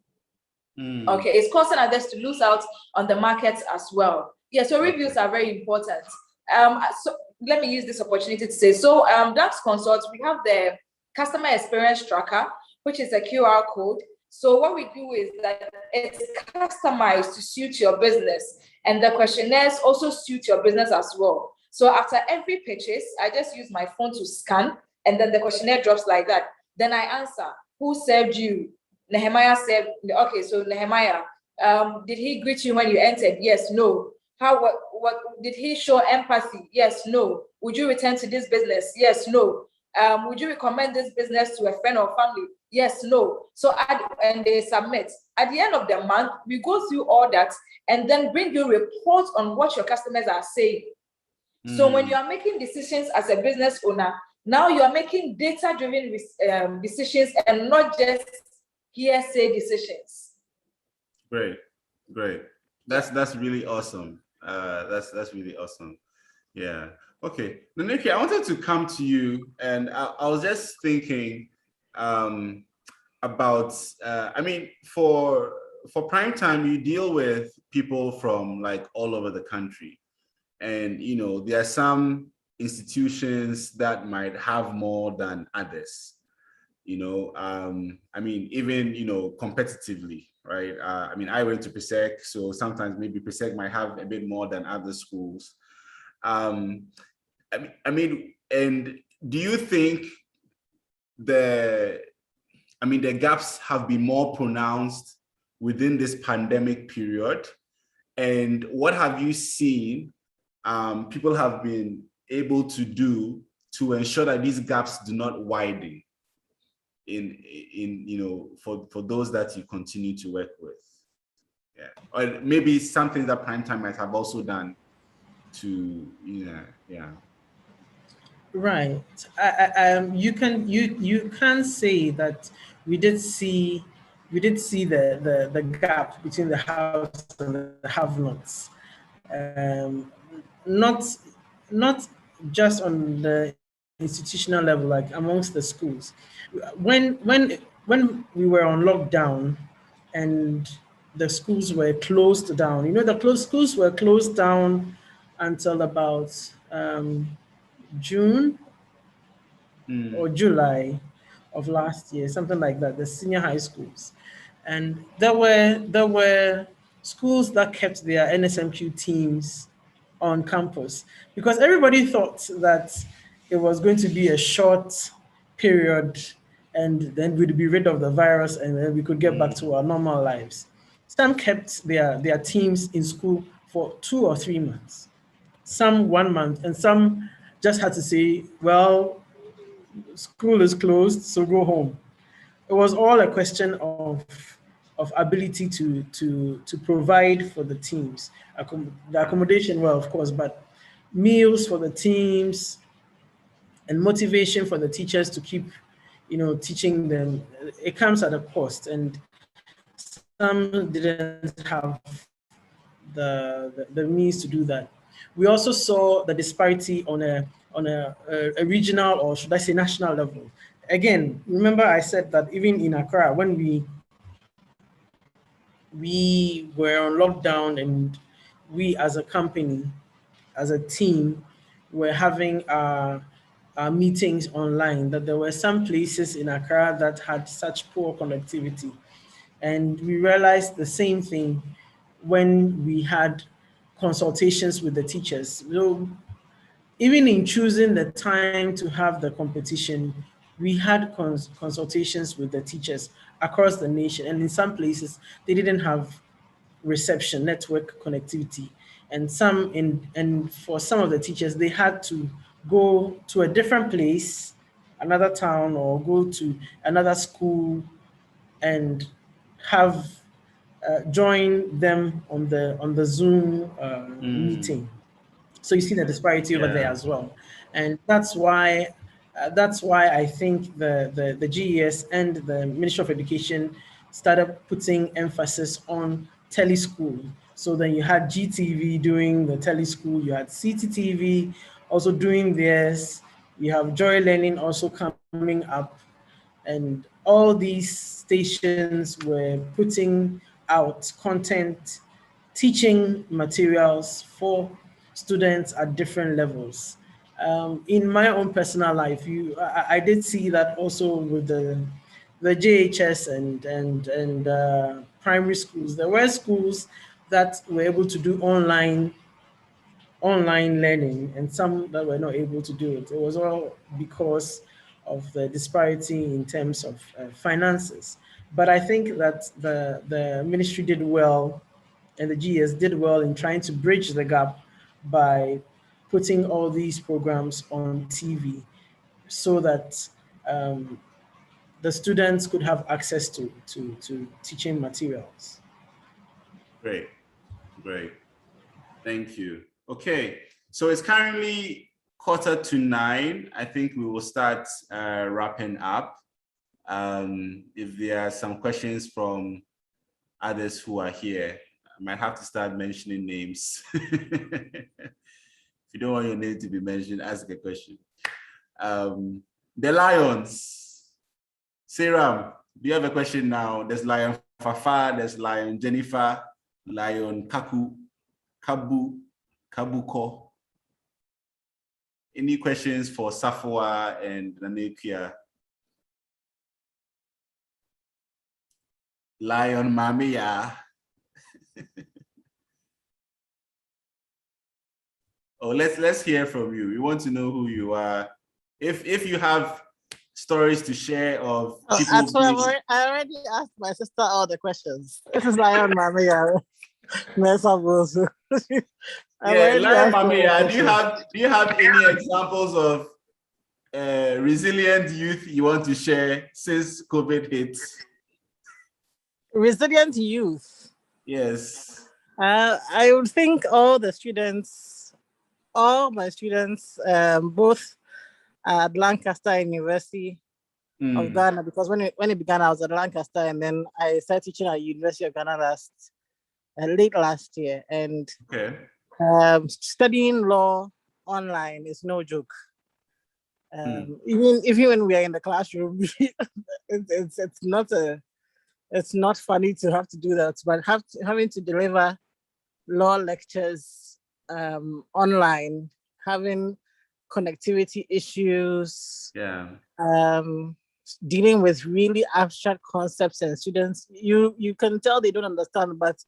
Speaker 3: Okay, it's causing others to lose out on the markets as well. Yeah, so reviews are very important. So let me use this opportunity to say, so Dax Consult, we have the customer experience tracker, which is a QR code. So what we do is that it's customized to suit your business, and the questionnaires also suit your business as well. So after every purchase, I just use my phone to scan, and then the questionnaire drops like that. Then I answer, who served you? Nehemiah said, okay, so Nehemiah, Did he greet you when you entered? Yes, no. What did he show empathy? Yes, no. Would you return to this business? Yes, no. Would you recommend this business to a friend or family? Yes, no. So and they submit. At the end of the month, we go through all that and then bring you reports on what your customers are saying. So when you are making decisions as a business owner, now you are making data-driven decisions and not just hearsay decisions.
Speaker 1: Great. That's really awesome. That's really awesome. Yeah. Okay. Naneki, I wanted to come to you, and I was just thinking about. I mean, for prime time, you deal with people from like all over the country, and there are some institutions that might have more than others. I mean, even competitively, right? I mean, I went to PSEC, so sometimes maybe PSEC might have a bit more than other schools. I mean, and do you think the gaps have been more pronounced within this pandemic period? And what have you seen people have been able to do to ensure that these gaps do not widen for those that you continue to work with? Yeah, or maybe something that Primetime might have also done to
Speaker 5: Right. You can say that we did see the gap between the haves and the have-nots. Not just on the institutional level, like amongst the schools. When we were on lockdown and the schools were closed down, the schools were closed down until about June or July of last year, something like that, the senior high schools. And there were schools that kept their NSMQ teams on campus because everybody thought that it was going to be a short period and then we'd be rid of the virus and then we could get back to our normal lives. Some kept their teams in school for 2 or 3 months, some 1 month, and some just had to say, well, school is closed, so go home. It was all a question of ability to provide for the teams. The accommodation, well, of course, but meals for the teams and motivation for the teachers to keep, teaching them. It comes at a cost, and some didn't have the means to do that. We also saw the disparity on a regional, or should I say national level. Again, remember I said that even in Accra, when we were on lockdown and we as a company, as a team, were having our meetings online, that there were some places in Accra that had such poor connectivity. And we realized the same thing when we had consultations with the teachers. So even in choosing the time to have the competition, we had consultations with the teachers across the nation. And in some places, they didn't have reception, network connectivity. And for some of the teachers, they had to go to a different place, another town, or go to another school and have join them on the Zoom meeting. So you see the disparity over there as well, and that's why I think the GES and the Ministry of Education started putting emphasis on teleschool. So then you had GTV doing the teleschool, you had CTTV also doing theirs, you have Joy Learning also coming up, and all these stations were putting out content, teaching materials for students at different levels. In my own personal life, I did see that also with the JHS and primary schools. There were schools that were able to do online learning and some that were not able to do it. It was all because of the disparity in terms of finances. But I think that the ministry did well and the GS did well in trying to bridge the gap by putting all these programs on TV so that the students could have access to teaching materials.
Speaker 1: Great, great. Thank you. Okay, so it's currently 8:45. I think we will start wrapping up. If there are some questions from others who are here, I might have to start mentioning names. If you don't want your name to be mentioned, ask a question. The Lions. Seram, do you have a question now? There's Lion Fafa, there's Lion Jennifer, Lion Kabuko. Any questions for Safwa and Nanekia? Lion Mamiya. Oh, let's hear from you. We want to know who you are. If you have stories to share of people.
Speaker 10: Actually, I already asked my sister all the questions. This is Lion Mamiya.
Speaker 1: Lion Mamiya, do you have any examples of resilient youth you want to share since COVID hits?
Speaker 10: Resilient youth.
Speaker 1: Yes.
Speaker 10: I would think all my students, both at Lancaster University of Ghana, because when it began, I was at Lancaster, and then I started teaching at University of Ghana late last year. And studying law online is no joke. Even when we are in the classroom, it's not funny to have to do that, but having to deliver law lectures online, having connectivity issues, dealing with really abstract concepts, and students, you can tell they don't understand, but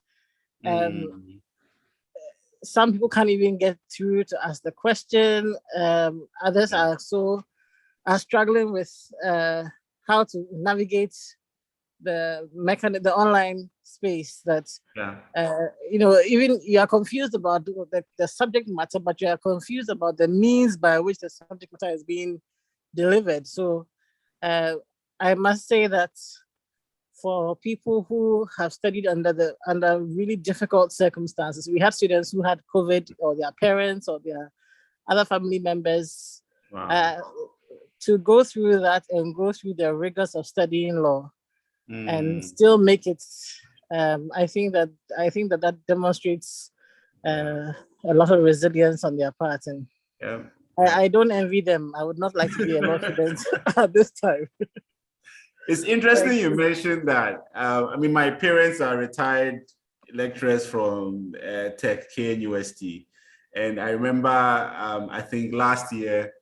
Speaker 10: some people can't even get through to ask the question. Others are struggling with how to navigate the online space that even you are confused about the subject matter, but you are confused about the means by which the subject matter is being delivered. So I must say that for people who have studied under really difficult circumstances, we have students who had COVID, or their parents or their other family members, to go through that and go through the rigors of studying law and still make it. I think that demonstrates a lot of resilience on their part, and I don't envy them. I would not like to be a law student at this time.
Speaker 1: It's interesting you mentioned that. I mean, my parents are retired lecturers from Tech KNUST, and I remember I think last year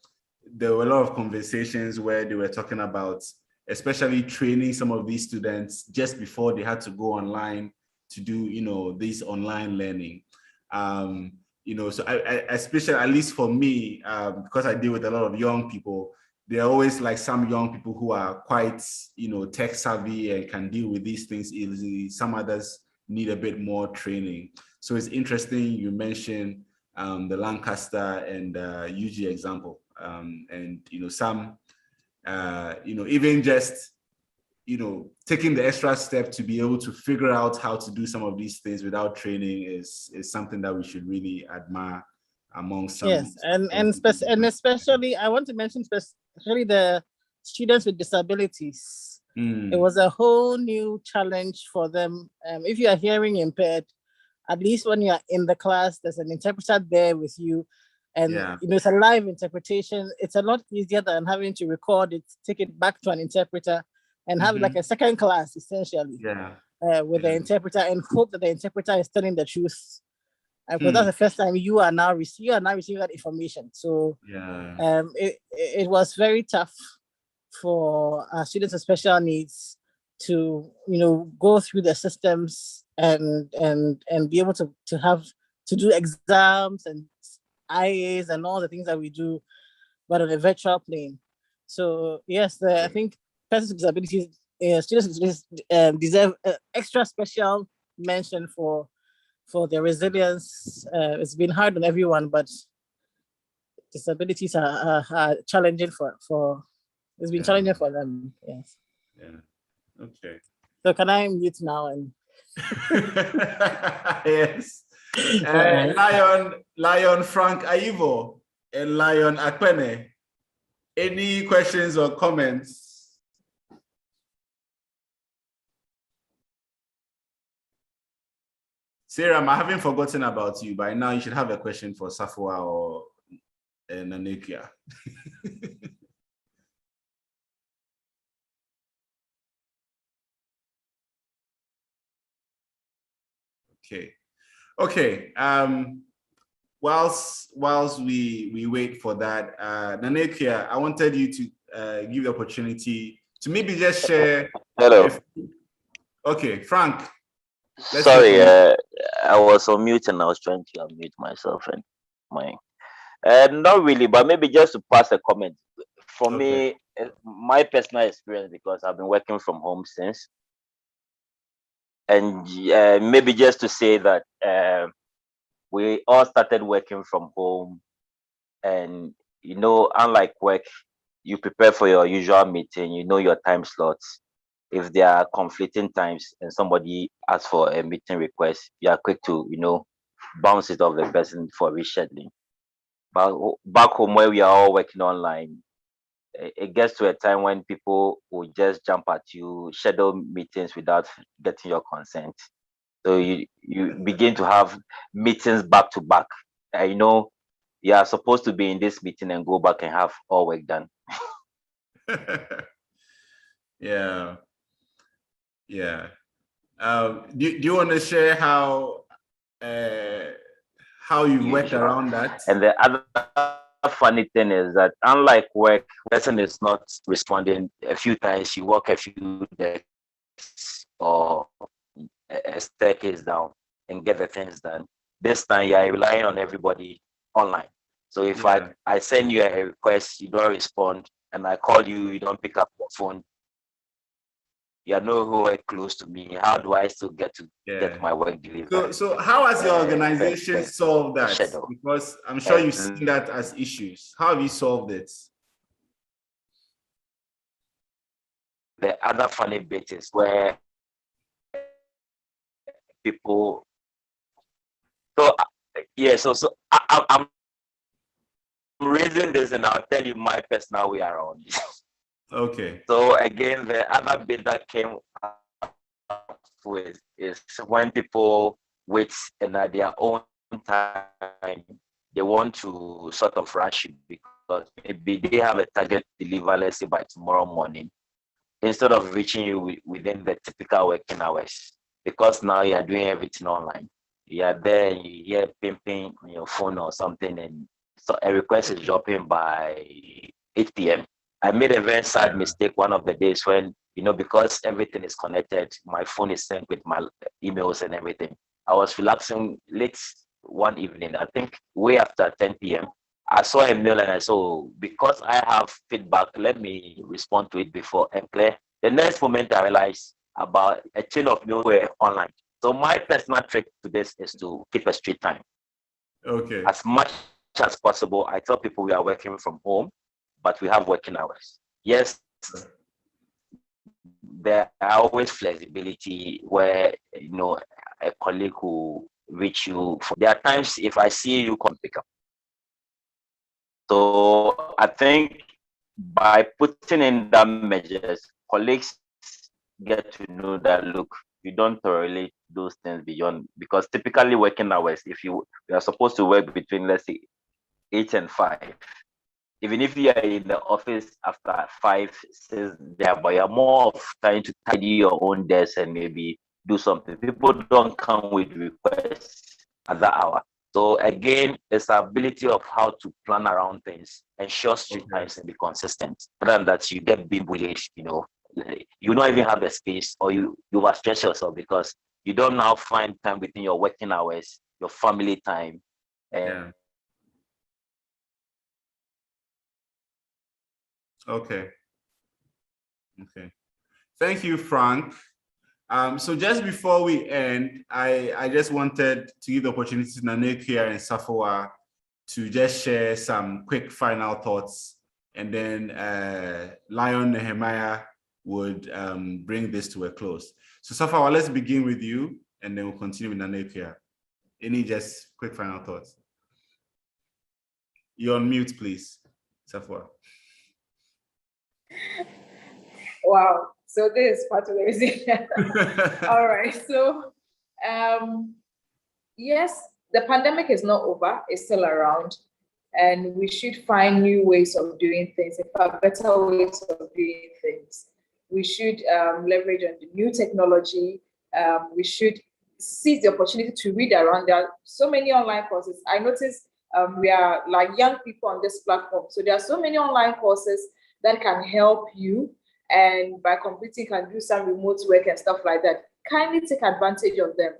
Speaker 1: there were a lot of conversations where they were talking about especially training some of these students just before they had to go online to do, this online learning. So I especially, at least for me, because I deal with a lot of young people, there are always like some young people who are quite, tech savvy and can deal with these things easily. Some others need a bit more training. So it's interesting you mentioned the Lancaster and UG example. And some even just taking the extra step to be able to figure out how to do some of these things without training is something that we should really admire among some.
Speaker 10: Yes, and especially I want to mention especially the students with disabilities. It was a whole new challenge for them. If you are hearing impaired, at least when you are in the class, there's an interpreter there with you. And it's a live interpretation. It's a lot easier than having to record it, take it back to an interpreter, and have like a second class essentially with the interpreter, and hope that the interpreter is telling the truth. Because that's the first time you are now receiving that information. So it was very tough for students with special needs to go through the systems and be able to do exams and IAs and all the things that we do, but on a virtual plane. So yes, I think persons with disabilities students deserve extra special mention for their resilience. It's been hard on everyone, but disabilities are challenging for it's been challenging for them. Yes.
Speaker 1: Yeah. Okay.
Speaker 10: So can I mute now and
Speaker 1: yes. Lion Frank Aivo and Lion Akpene. Any questions or comments? Sarah, I haven't forgotten about you. By now, you should have a question for Safwa or Nanekia. Okay. Okay. Whilst we wait for that, Nanekia, I wanted you to give the opportunity to maybe just share.
Speaker 11: Hello.
Speaker 1: Okay, Frank.
Speaker 11: Sorry, I was on mute and I was trying to unmute myself and my. Not really, but maybe just to pass a comment. For me, my personal experience, because I've been working from home since, and maybe just to say that we all started working from home, and unlike work, you prepare for your usual meeting, you know your time slots. If there are conflicting times and somebody asks for a meeting request, you are quick to bounce it off the person for rescheduling. But back home where we are all working online, it gets to a time when people will just jump at you, schedule meetings without getting your consent. So you begin to have meetings back to back. You are supposed to be in this meeting and go back and have all work done.
Speaker 1: Yeah. Yeah. Do you want to share how you worked around that?
Speaker 11: And the other funny thing is that unlike work, person is not responding a few times, you walk a few decks or a staircase down and get the things done. This time you are relying on everybody online. So if I send you a request, you don't respond, and I call you, you don't pick up your phone, you are nowhere close to me. How do I still get my work delivered?
Speaker 1: So how has your organization solved that? Because I'm sure you've seen that as issues. How have you solved it?
Speaker 11: The other funny bit is where people. So I'm raising this, and I'll tell you my personal way around this.
Speaker 1: Okay.
Speaker 11: So again, the other bit that came up with is when people wait and at their own time, they want to sort of rush you because maybe they have a target to deliver, let's say by tomorrow morning, instead of reaching you within the typical working hours. Because now you are doing everything online. You are there and you hear ping on your phone or something, and so a request is dropping by 8 p.m. I made a very sad mistake one of the days when, because everything is connected, my phone is synced with my emails and everything. I was relaxing late one evening, I think way after 10 p.m. I saw a mail and I saw, because I have feedback, let me respond to it before and clear. The next moment I realized about a chain of mail were online. So my personal trick to this is to keep a straight time.
Speaker 1: Okay.
Speaker 11: As much as possible, I tell people we are working from home, but we have working hours. Yes, there are always flexibility where a colleague will reach you. There are times if I see you, come pick up. So I think by putting in that measures, colleagues get to know that look, you don't tolerate those things beyond, because typically working hours, if you are supposed to work between, let's say, 8 and 5. Even if you are in the office after 5, 6 there, but you're more of trying to tidy your own desk and maybe do something. People don't come with requests at that hour. So again, it's the ability of how to plan around things, ensure street times and be consistent. Rather than that you get being bullied, you don't even have the space, or you overstress yourself because you don't now find time within your working hours, your family time. And
Speaker 1: Okay. Thank you, Frank. So just before we end, I just wanted to give the opportunity to Nanekia and Safoa to just share some quick final thoughts, and then Lion Nehemiah would bring this to a close. So Safoa, let's begin with you, and then we'll continue with Nanekia. Any just quick final thoughts? You're on mute, please, Safoa.
Speaker 3: Wow. So this is part of the reason. All right. So, yes, the pandemic is not over. It's still around. And we should find new ways of doing things, in fact, better ways of doing things. We should leverage on the new technology. We should seize the opportunity to read around. There are so many online courses. I noticed we are like young people on this platform. So there are so many online courses that can help you. And by completing, can do some remote work and stuff like that. Kindly take advantage of them.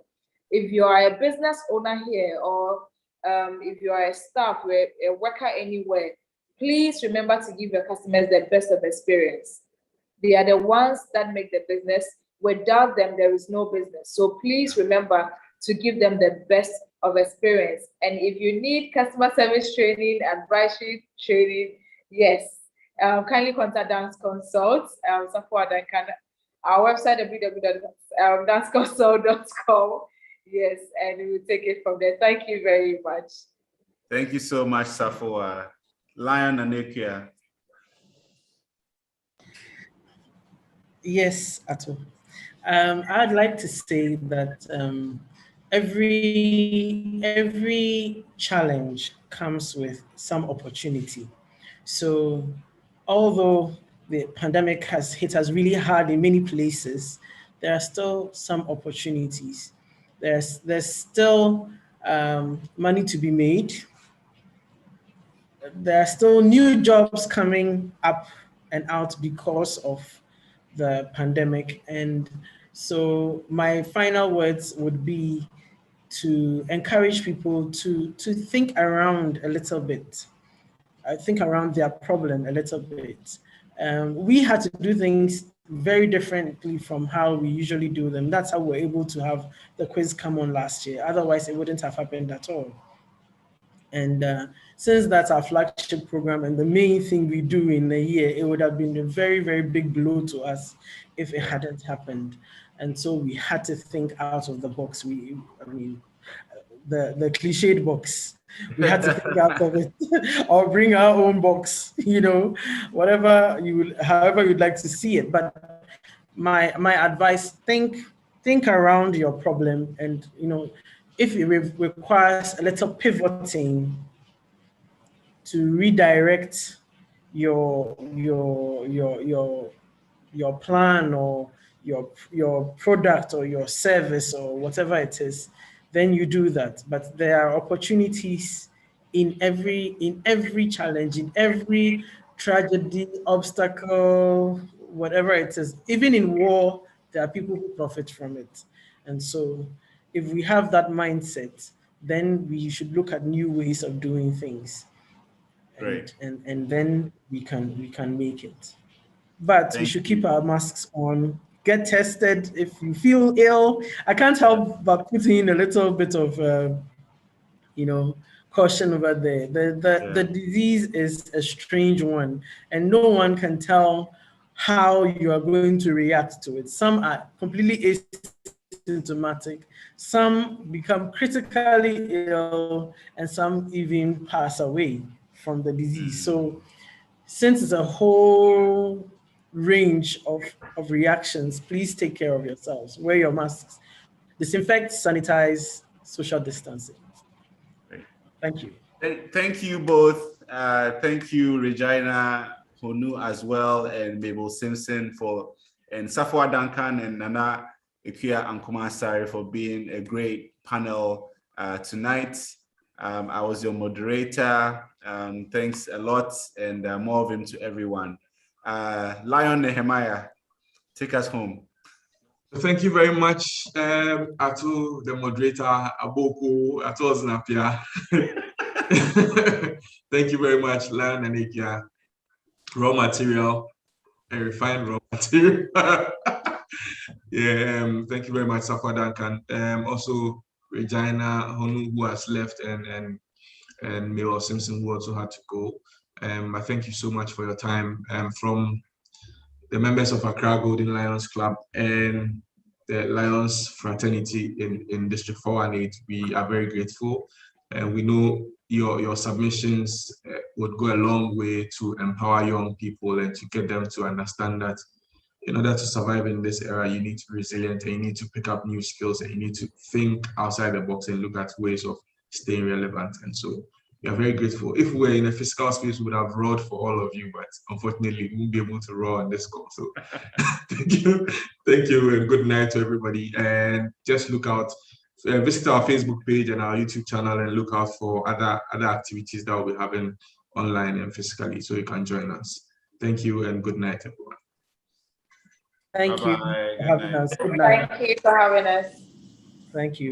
Speaker 3: If you are a business owner here, or if you are a staff, a worker anywhere, please remember to give your customers the best of experience. They are the ones that make the business. Without them, there is no business. So please remember to give them the best of experience. And if you need customer service training, advisory training, yes, kindly contact Dance Consult, Safoa Duncan, our website, www.danceconsult.com. Yes, and we will take it from there. Thank you very much.
Speaker 1: Thank you so much, Safoa. Lion Nanekia.
Speaker 5: Yes, Ato. I'd like to say that every challenge comes with some opportunity. So although the pandemic has hit us really hard in many places, there are still some opportunities. There's still money to be made. There are still new jobs coming up and out because of the pandemic. And so my final words would be to encourage people to think around a little bit. I think around their problem a little bit. We had to do things very differently from how we usually do them. That's how we're able to have the quiz come on last year. Otherwise, it wouldn't have happened at all. And since that's our flagship program and the main thing we do in a year, it would have been a very, very big blow to us if it hadn't happened. And so we had to think out of the box. The cliched box. We had to think out of it or bring our own box, however you'd like to see it. But my advice, think around your problem, and if it requires a little pivoting to redirect your plan or your product or your service or whatever it is, then you do that. But there are opportunities in every challenge, in every tragedy, obstacle, whatever it is. Even in war, there are people who profit from it. And so if we have that mindset, then we should look at new ways of doing things.
Speaker 1: Great.
Speaker 5: And then we can make it. But we should keep our masks on. Get tested if you feel ill. I can't help but put in a little bit of, caution over there. The disease is a strange one, and no one can tell how you are going to react to it. Some are completely asymptomatic, some become critically ill, and some even pass away from the disease. So since it's a whole range of reactions, please take care of yourselves. Wear your masks, disinfect, sanitize, social distancing.
Speaker 1: Great.
Speaker 5: Thank you.
Speaker 1: Thank you both. Thank you, Regina Honu as well, and Mabel Simpson and Safoa Duncan and Nana Ikuya Ankumasari for being a great panel tonight. I was your moderator. Thanks a lot, and more of him to everyone. Lion Nehemiah, take us home.
Speaker 6: Thank you very much, Atu, the moderator, Aboko, Atu Zinapia. Thank you very much, Lion Nanekia. Raw material, a refined raw material. Yeah, thank you very much, Safa Duncan. Also Regina Honu, who has left, and Milo Simpson, who also had to go. I thank you so much for your time. From the members of Accra Golden Lions Club and the Lions Fraternity in District 418, we are very grateful. And we know your submissions would go a long way to empower young people and to get them to understand that in order to survive in this era, you need to be resilient and you need to pick up new skills and you need to think outside the box and look at ways of staying relevant. And so we are very grateful. If we were in a physical space, we would have roared for all of you, but unfortunately, we won't be able to roar on this call. So thank you, and good night to everybody. And just look out, visit our Facebook page and our YouTube channel and look out for other activities that we'll be having online and physically, so you can join us. Thank you and good night, everyone.
Speaker 5: Thank you
Speaker 1: Bye-bye.
Speaker 5: for having us. Good night.
Speaker 3: Thank you for having us.
Speaker 5: Thank you.